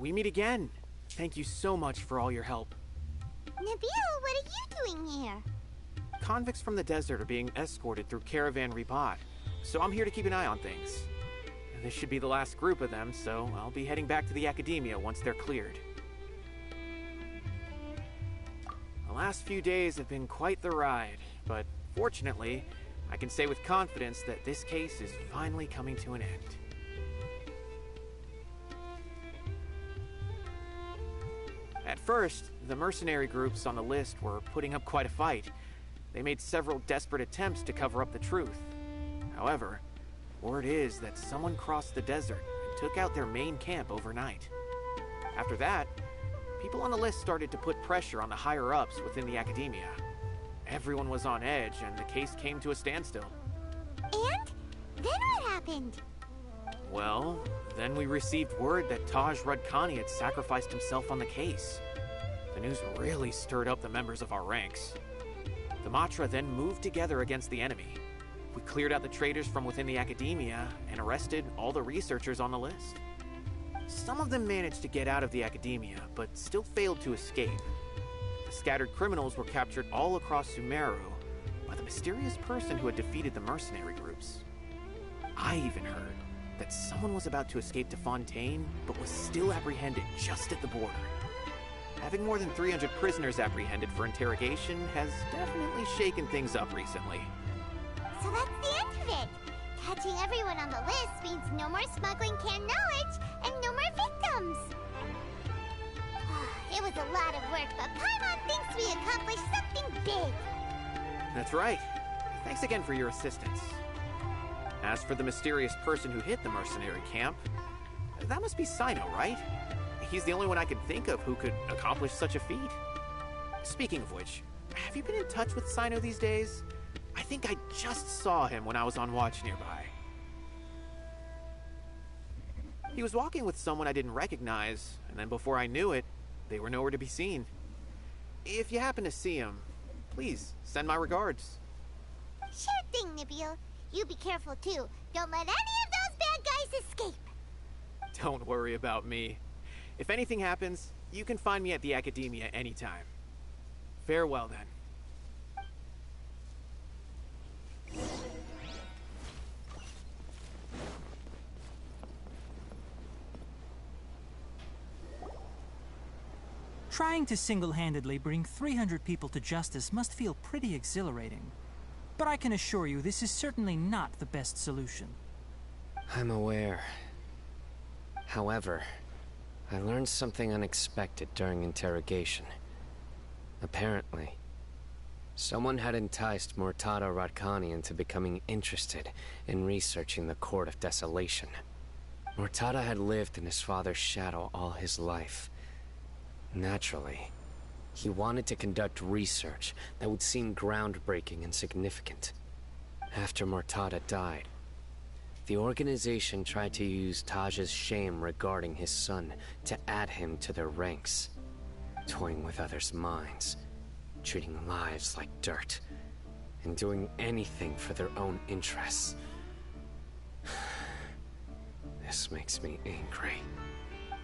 We meet again. Thank you so much for all your help. Nabil, what are you doing here? Convicts from the desert are being escorted through Caravan Rebob, so I'm here to keep an eye on things. This should be the last group of them, so I'll be heading back to the Academia once they're cleared. The last few days have been quite the ride, but fortunately, I can say with confidence that this case is finally coming to an end. At first, the mercenary groups on the list were putting up quite a fight. They made several desperate attempts to cover up the truth. However, word is that someone crossed the desert and took out their main camp overnight. After that, people on the list started to put pressure on the higher-ups within the Academia. Everyone was on edge, and the case came to a standstill. And? Then what happened? Well, then we received word that Taj Rudkani had sacrificed himself on the case. The news really stirred up the members of our ranks. The Matra then moved together against the enemy. We cleared out the traitors from within the Academia and arrested all the researchers on the list. Some of them managed to get out of the Academia, but still failed to escape. The scattered criminals were captured all across Sumeru by the mysterious person who had defeated the mercenary groups. I even heard that someone was about to escape to Fontaine, but was still apprehended just at the border. Having more than 300 prisoners apprehended for interrogation has definitely shaken things up recently. So that's the end of it. Catching everyone on the list means no more smuggling canned knowledge and no more victims. It was a lot of work, but Paimon thinks we accomplished something big. That's right. Thanks again for your assistance. As for the mysterious person who hit the mercenary camp, that must be Cyno, right? He's the only one I could think of who could accomplish such a feat. Speaking of which, have you been in touch with Cyno these days? I think I just saw him when I was on watch nearby. He was walking with someone I didn't recognize, and then before I knew it, they were nowhere to be seen. If you happen to see him, please send my regards. Sure thing, Nibule. You be careful too. Don't let any of those bad guys escape. Don't worry about me. If anything happens, you can find me at the Academia anytime. Farewell then. Trying to single-handedly bring 300 people to justice must feel pretty exhilarating. But I can assure you this is certainly not the best solution. I'm aware. However, I learned something unexpected during interrogation. Apparently, someone had enticed Murtada Radkani into becoming interested in researching the Court of Desolation. Murtada had lived in his father's shadow all his life. Naturally, he wanted to conduct research that would seem groundbreaking and significant. After Murtada died, the organization tried to use Taj's shame regarding his son to add him to their ranks, toying with others' minds, treating lives like dirt, and doing anything for their own interests. This makes me angry.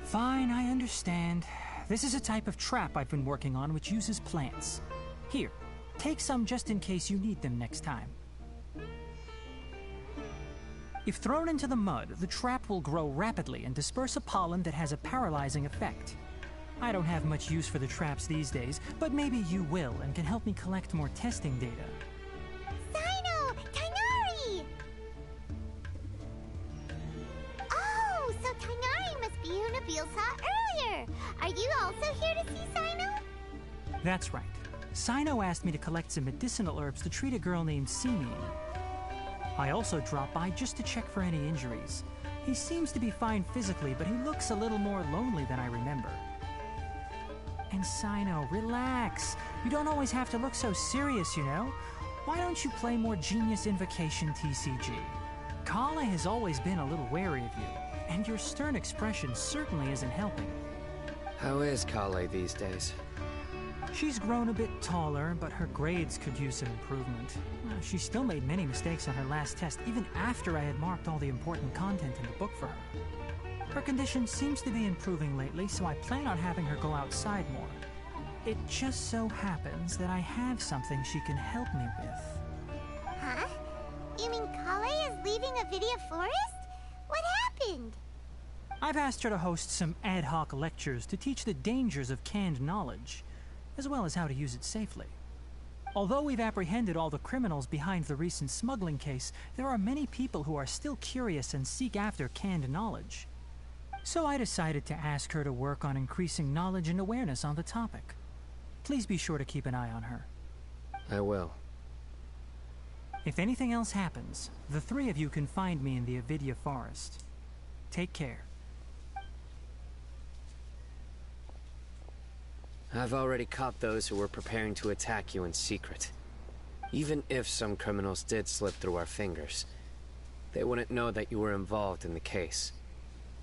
Fine, I understand. This is a type of trap I've been working on which uses plants. Here, take some just in case you need them next time. If thrown into the mud, the trap will grow rapidly and disperse a pollen that has a paralyzing effect. I don't have much use for the traps these days, but maybe you will and can help me collect more testing data. Cyno! Tighnari! Oh, so Tighnari must be who Nabeel saw earlier. Are you also here to see Cyno? That's right. Cyno asked me to collect some medicinal herbs to treat a girl named Simi. I also dropped by just to check for any injuries. He seems to be fine physically, but he looks a little more lonely than I remember. And Cyno, relax. You don't always have to look so serious, you know? Why don't you play more Genius Invocation TCG? Kale has always been a little wary of you, and your stern expression certainly isn't helping. How is Kale these days? She's grown a bit taller, but her grades could use some improvement. She still made many mistakes on her last test, even after I had marked all the important content in the book for her. Her condition seems to be improving lately, so I plan on having her go outside more. It just so happens that I have something she can help me with. Huh? You mean Kale is leaving Avidia Forest? What happened? I've asked her to host some ad hoc lectures to teach the dangers of canned knowledge, as well as how to use it safely. Although we've apprehended all the criminals behind the recent smuggling case, there are many people who are still curious and seek after canned knowledge. So I decided to ask her to work on increasing knowledge and awareness on the topic. Please be sure to keep an eye on her. I will. If anything else happens, the three of you can find me in the Avidia Forest. Take care. I've already caught those who were preparing to attack you in secret. Even if some criminals did slip through our fingers, they wouldn't know that you were involved in the case.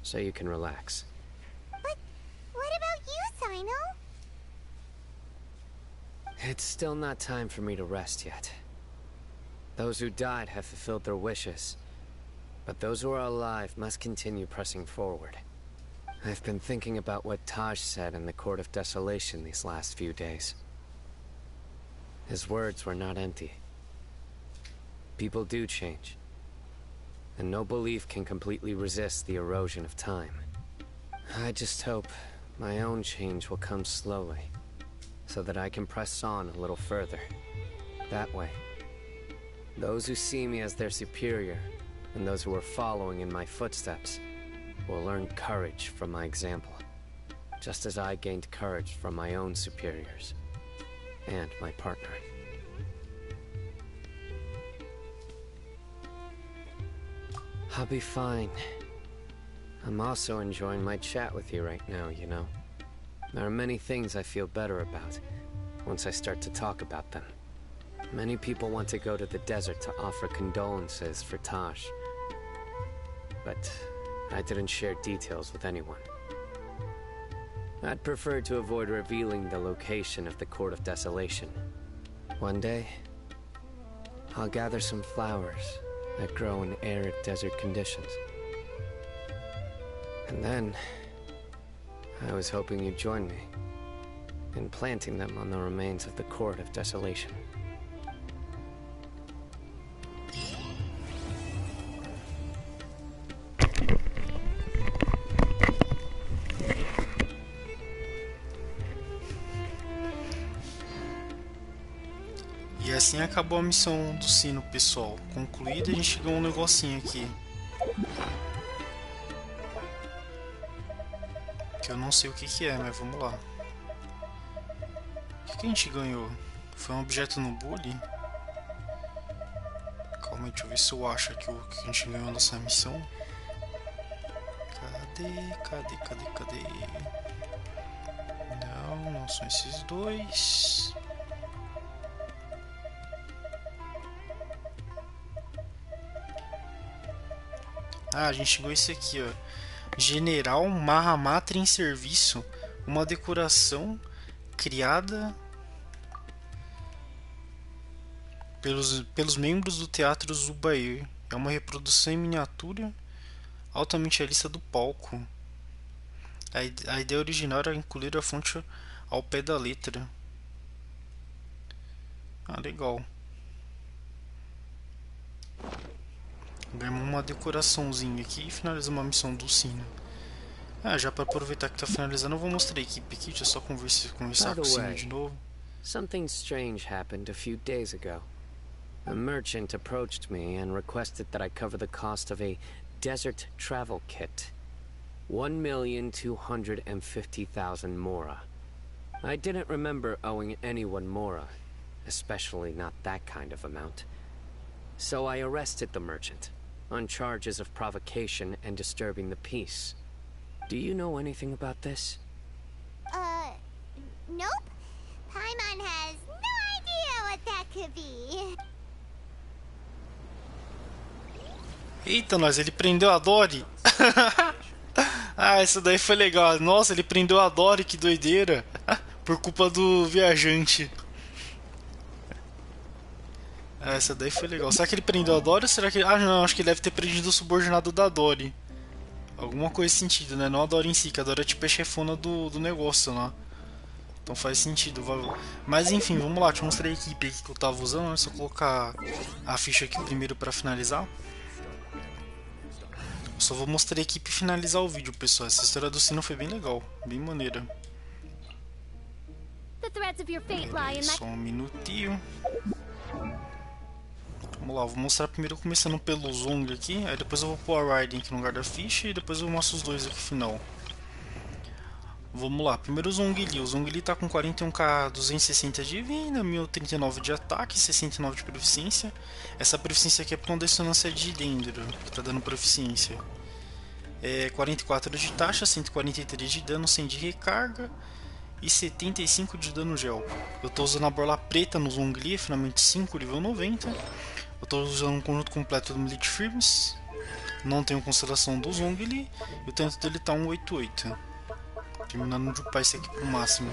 So you can relax. But what about you, Cyno? It's still not time for me to rest yet. Those who died have fulfilled their wishes, but those who are alive must continue pressing forward. I've been thinking about what Taj said in the Court of Desolation these last few days. His words were not empty. People do change. And no belief can completely resist the erosion of time. I just hope my own change will come slowly, so that I can press on a little further. That way, those who see me as their superior, and those who are following in my footsteps, will learn courage from my example, just as I gained courage from my own superiors, and my partner. I'll be fine. I'm also enjoying my chat with you right now, you know. There are many things I feel better about once I start to talk about them. Many people want to go to the desert to offer condolences for Taj. But I didn't share details with anyone. I'd prefer to avoid revealing the location of the Court of Desolation. One day, I'll gather some flowers that grow in arid desert conditions. And then, I was hoping you'd join me in planting them on the remains of the Court of Desolation. E assim acabou a missão do Cyno, pessoal. Concluída, a gente ganhou um negocinho aqui. Que eu não sei o que é, mas vamos lá. O que a gente ganhou? Foi um objeto no bully? Calma aí, deixa eu ver se eu acho aqui o que a gente ganhou nessa missão. Cadê? Não são esses dois. Ah, a gente ganhou esse aqui, ó. General Mahamatra em serviço. Uma decoração criada pelos membros do Teatro Zubair. É uma reprodução em miniatura altamente realista do palco. A ideia original era incluir a fonte ao pé da letra. Ah, legal. Ganhamos uma decoraçãozinha aqui e finalizamos uma missão do Cyno. Ah, já para aproveitar que tá finalizando, eu vou mostrar a equipe aqui. Deixa eu só conversar com o Cyno de novo. Something strange happened a few days ago. A merchant approached me and requested that I cover the cost of a desert travel kit. 1,250,000 mora. I didn't remember owing anyone mora, especially not that kind of amount. So I arrested the merchant on charges of provocation and disturbing the peace. Do you know anything about this? Nope. Paimon has no idea what that could be. Eita, ele prendeu a Dory. Ah, essa daí foi legal. Nossa, ele prendeu a Dory, que doideira. Por culpa do viajante. Ah, essa daí foi legal. Será que ele prendeu a Dory ou será que... Ah, não, acho que ele deve ter prendido o subordinado da Dory. Alguma coisa nesse sentido, né? Não a Dory em si, que a Dory é tipo a chefona do negócio lá. Então faz sentido. Mas enfim, vamos lá. Deixa eu mostrar a equipe aqui que eu tava usando. Né? Só colocar a ficha aqui primeiro pra finalizar. Eu só vou mostrar a equipe e finalizar o vídeo, pessoal. Essa história do Cyno foi bem legal. Bem maneira. Só um minutinho. Vamos lá, vou mostrar primeiro começando pelo Zong aqui. Aí depois eu vou pôr a Raiden aqui no lugar da ficha. E depois eu mostro os dois aqui no final. Vamos lá, primeiro o Zong Li. O Zong Li tá com 41k 260 de vida, 1039 de ataque, 69 de proficiência. Essa proficiência aqui é por conta da dissonância de dendro, que tá dando proficiência. 44 de taxa, 143 de dano, 100 de recarga e 75 de dano gel. Eu tô usando a borla preta no Zong Li, finalmente 5, nível 90. Eu tô usando um conjunto completo do Elite Firms. Não tenho constelação do Zong Li. E o tanto dele tá 188. Terminando de upar esse aqui pro máximo.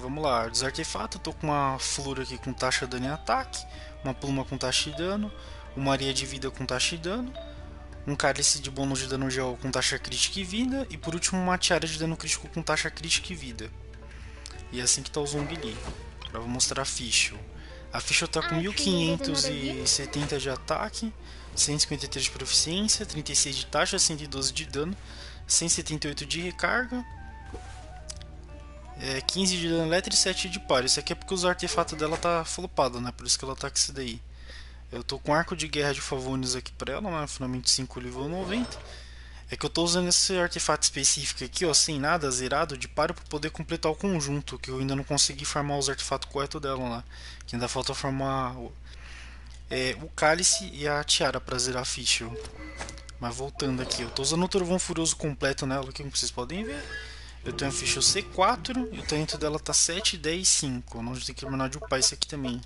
Vamos lá, dos artefatos, eu tô com uma flor aqui com taxa de dano e ataque, uma pluma com taxa de dano, uma areia de vida com taxa de dano, um cálice de bônus de dano gel com taxa crítica e vida, e por último uma tiara de dano crítico com taxa crítica e vida. E é assim que tá o Zong Li. Agora vou mostrar a ficha. A ficha tá com 1570 de ataque, 153 de proficiência, 36 de taxa, 112 de dano, 178 de recarga, 15 de dano elétrico e 7 de par. Isso aqui é porque os artefatos dela tá flopado, né? Por isso que ela tá com isso daí. Eu tô com arco de guerra de Favonius aqui pra ela, né? Finalmente 5 nível 90. É que eu tô usando esse artefato específico aqui, ó, sem nada, zerado de paro, pra poder completar o conjunto, que eu ainda não consegui farmar os artefatos corretos dela lá. Que ainda falta farmar o cálice e a tiara pra zerar a ficha. Mas voltando aqui, eu tô usando o Trovão Furioso completo nela aqui, como vocês podem ver. Eu tenho a ficha C4 e o talento dela tá 7, 10, 5. Nós tem que terminar de upar esse aqui também.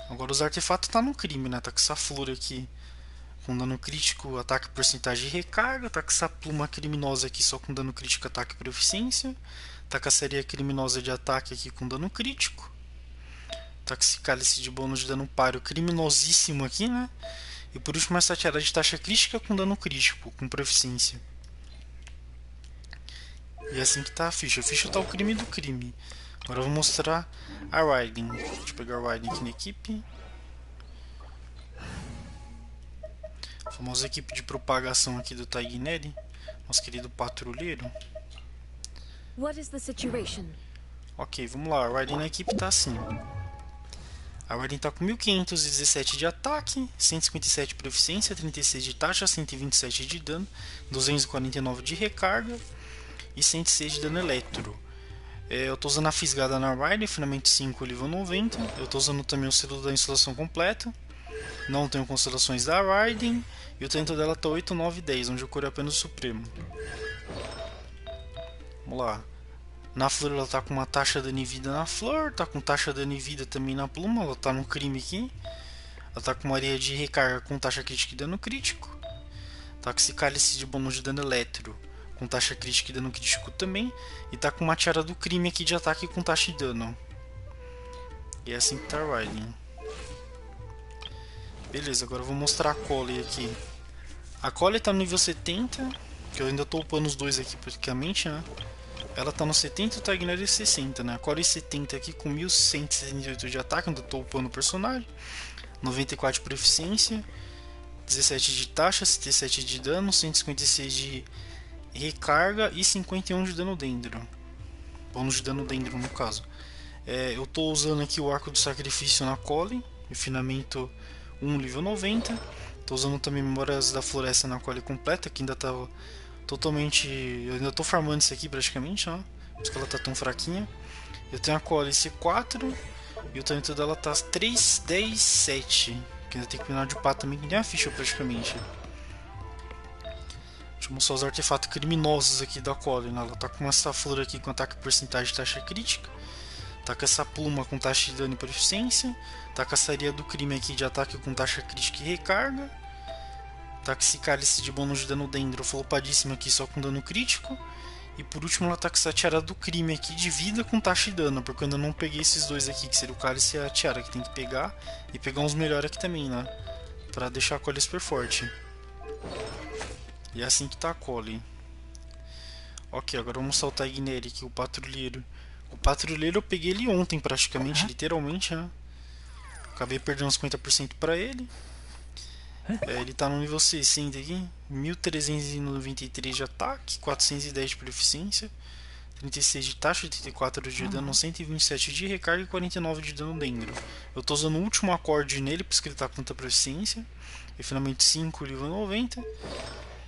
Agora os artefatos tá no crime, né? Tá com essa flor aqui com dano crítico, ataque, porcentagem e recarga. Tá com essa pluma criminosa aqui só com dano crítico, ataque e proficiência. Tá com a sereia criminosa de ataque aqui com dano crítico. Tá com esse cálice de bônus de dano páreo criminosíssimo aqui, né? E por último essa tiara de taxa crítica com dano crítico, com proficiência. E é assim que tá a ficha. A ficha tá o crime do crime. Agora eu vou mostrar a Riding. Deixa eu pegar a Riding aqui na equipe. A famosa equipe de propagação aqui do Taigneri. Nosso querido patrulheiro. What is the situation? Ok, vamos lá. A Riding na equipe tá assim. A Riding tá com 1517 de ataque, 157 de proficiência, 36 de taxa, 127 de dano, 249 de recarga e 106 de dano eletro. Eu tô usando a fisgada na Riding, finalmente 5 nível 90. Eu tô usando também o selo da instalação completa. Não tenho constelações da Riding. E o talento dela tá 8, 9 e 10, onde eu curo apenas o Supremo. Vamos lá. Na flor ela tá com uma taxa de dano e vida na flor. Tá com taxa de dano e vida também na pluma. Ela tá no crime aqui. Ela tá com uma areia de recarga com taxa crítica e dano crítico. Tá com esse cálice de bônus de dano eletro com taxa crítica e dano crítico também. E tá com uma tiara do crime aqui de ataque com taxa de dano. E é assim que tá a Riding. Beleza, agora eu vou mostrar a Collie aqui. A Collie tá no nível 70. Que eu ainda tô upando os dois aqui praticamente, né? Ela tá no 70 e o Taigneri 60, né? A Collie 70 aqui com 1178 de ataque, ainda tô upando o personagem. 94 de proficiência. 17 de taxa, 77 de dano, 156 de recarga e 51 de dano dendro. Bônus de dano dendro no caso. Eu tô usando aqui o arco do sacrifício na Collie. Refinamento 1 nível 90. Tô usando também memórias da floresta na Collie completa, que ainda tá totalmente... Eu ainda tô farmando isso aqui praticamente, ó. Por isso que ela tá tão fraquinha. Eu tenho a Collie C4 e o talento dela tá 3, 10, 7. Que ainda tem que terminar de upar também, que nem a ficha praticamente. Deixa eu mostrar os artefatos criminosos aqui da Collie, né? Ela tá com essa flor aqui com ataque porcentagem de taxa crítica. Tá com essa pluma com taxa de dano e proficiência. Tá com a saria do crime aqui de ataque com taxa crítica e recarga. Tá com esse cálice de bônus de dano dendro flopadíssimo aqui só com dano crítico. E por último ela tá com essa tiara do crime aqui de vida com taxa de dano. Porque eu ainda não peguei esses dois aqui, que seria o cálice e a tiara, que tem que pegar. E pegar uns melhores aqui também, né? Pra deixar a Collie super forte. E é assim que tá a Collie. Ok, agora vamos mostrar o Taigneri aqui, o patrulheiro. O patrulheiro eu peguei ele ontem praticamente, literalmente, né? Acabei perdendo uns 50% pra ele. Ele tá no nível 60 aqui. 1393 de ataque, 410 de proficiência, 36 de taxa, 84 de dano, 127 de recarga e 49 de dano dentro. Eu tô usando o último acorde nele, por isso que ele tá com tanta proficiência. E finalmente 5 nível 90.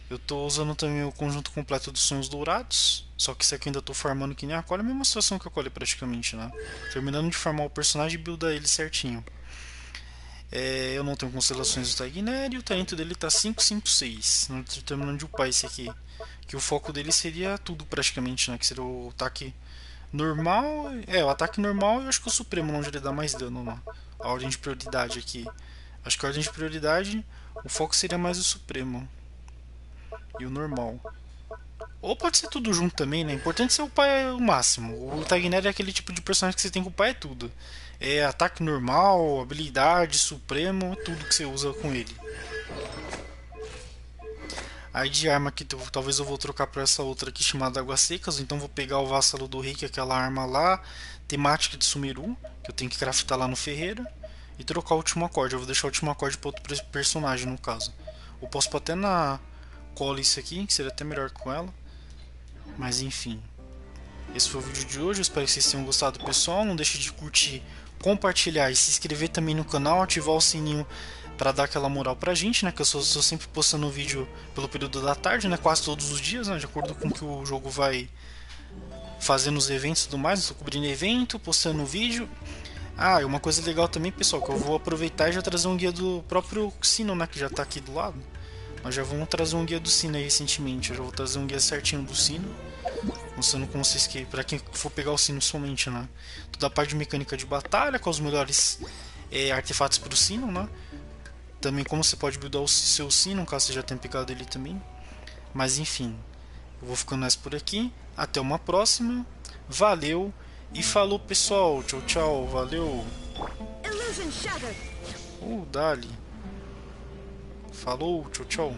Eu tô usando também o conjunto completo dos sonhos dourados. Só que esse aqui eu ainda tô farmando que nem a Collie. A mesma situação que a Collie praticamente, né? Terminando de farmar o personagem e buildar ele certinho. Eu não tenho constelações do Taigneri. O talento dele tá 5, 5, 6. Não tô terminando de upar esse aqui. Que o foco dele seria tudo praticamente, né? Que seria o ataque normal. O ataque normal e eu acho que o Supremo, onde ele dá mais dano, né? A ordem de prioridade aqui. Acho que a ordem de prioridade, o foco seria mais o Supremo. E o normal. Ou pode ser tudo junto também, né? Importante ser upar o máximo. O Taigneri é aquele tipo de personagem que você tem que upar tudo. É ataque normal, habilidade, supremo, tudo que você usa com ele. Aí de arma aqui, talvez eu vou trocar para essa outra aqui chamada Águas Secas. Então vou pegar o Vassalo do Rei, que é aquela arma lá, temática de Sumeru, que eu tenho que craftar lá no Ferreira. E trocar o último acorde. Eu vou deixar o último acorde para outro personagem no caso. Eu posso pôr até na Colice aqui, que seria até melhor com ela. Mas enfim. Esse foi o vídeo de hoje. Eu espero que vocês tenham gostado, pessoal. Não deixe de curtir, compartilhar e se inscrever também no canal. Ativar o sininho para dar aquela moral pra gente, né? Que eu estou sempre postando vídeo pelo período da tarde, né? Quase todos os dias, né? De acordo com o que o jogo vai fazendo os eventos e tudo mais. Estou cobrindo evento, postando vídeo. Ah, e uma coisa legal também, pessoal, que eu vou aproveitar e já trazer um guia do próprio Cyno, né? Que já tá aqui do lado. Nós já vamos trazer um guia do Cyno aí recentemente. Eu já vou trazer um guia certinho do Cyno, mostrando como vocês que, pra quem for pegar o Cyno somente, né? Toda a parte de mecânica de batalha, com os melhores artefatos pro Cyno, né? Também como você pode buildar o seu Cyno, caso você já tenha pegado ele também. Mas enfim, eu vou ficando nessa por aqui. Até uma próxima. Valeu e falou, pessoal. Tchau, tchau. Valeu. Dali. Falou, tchau, tchau.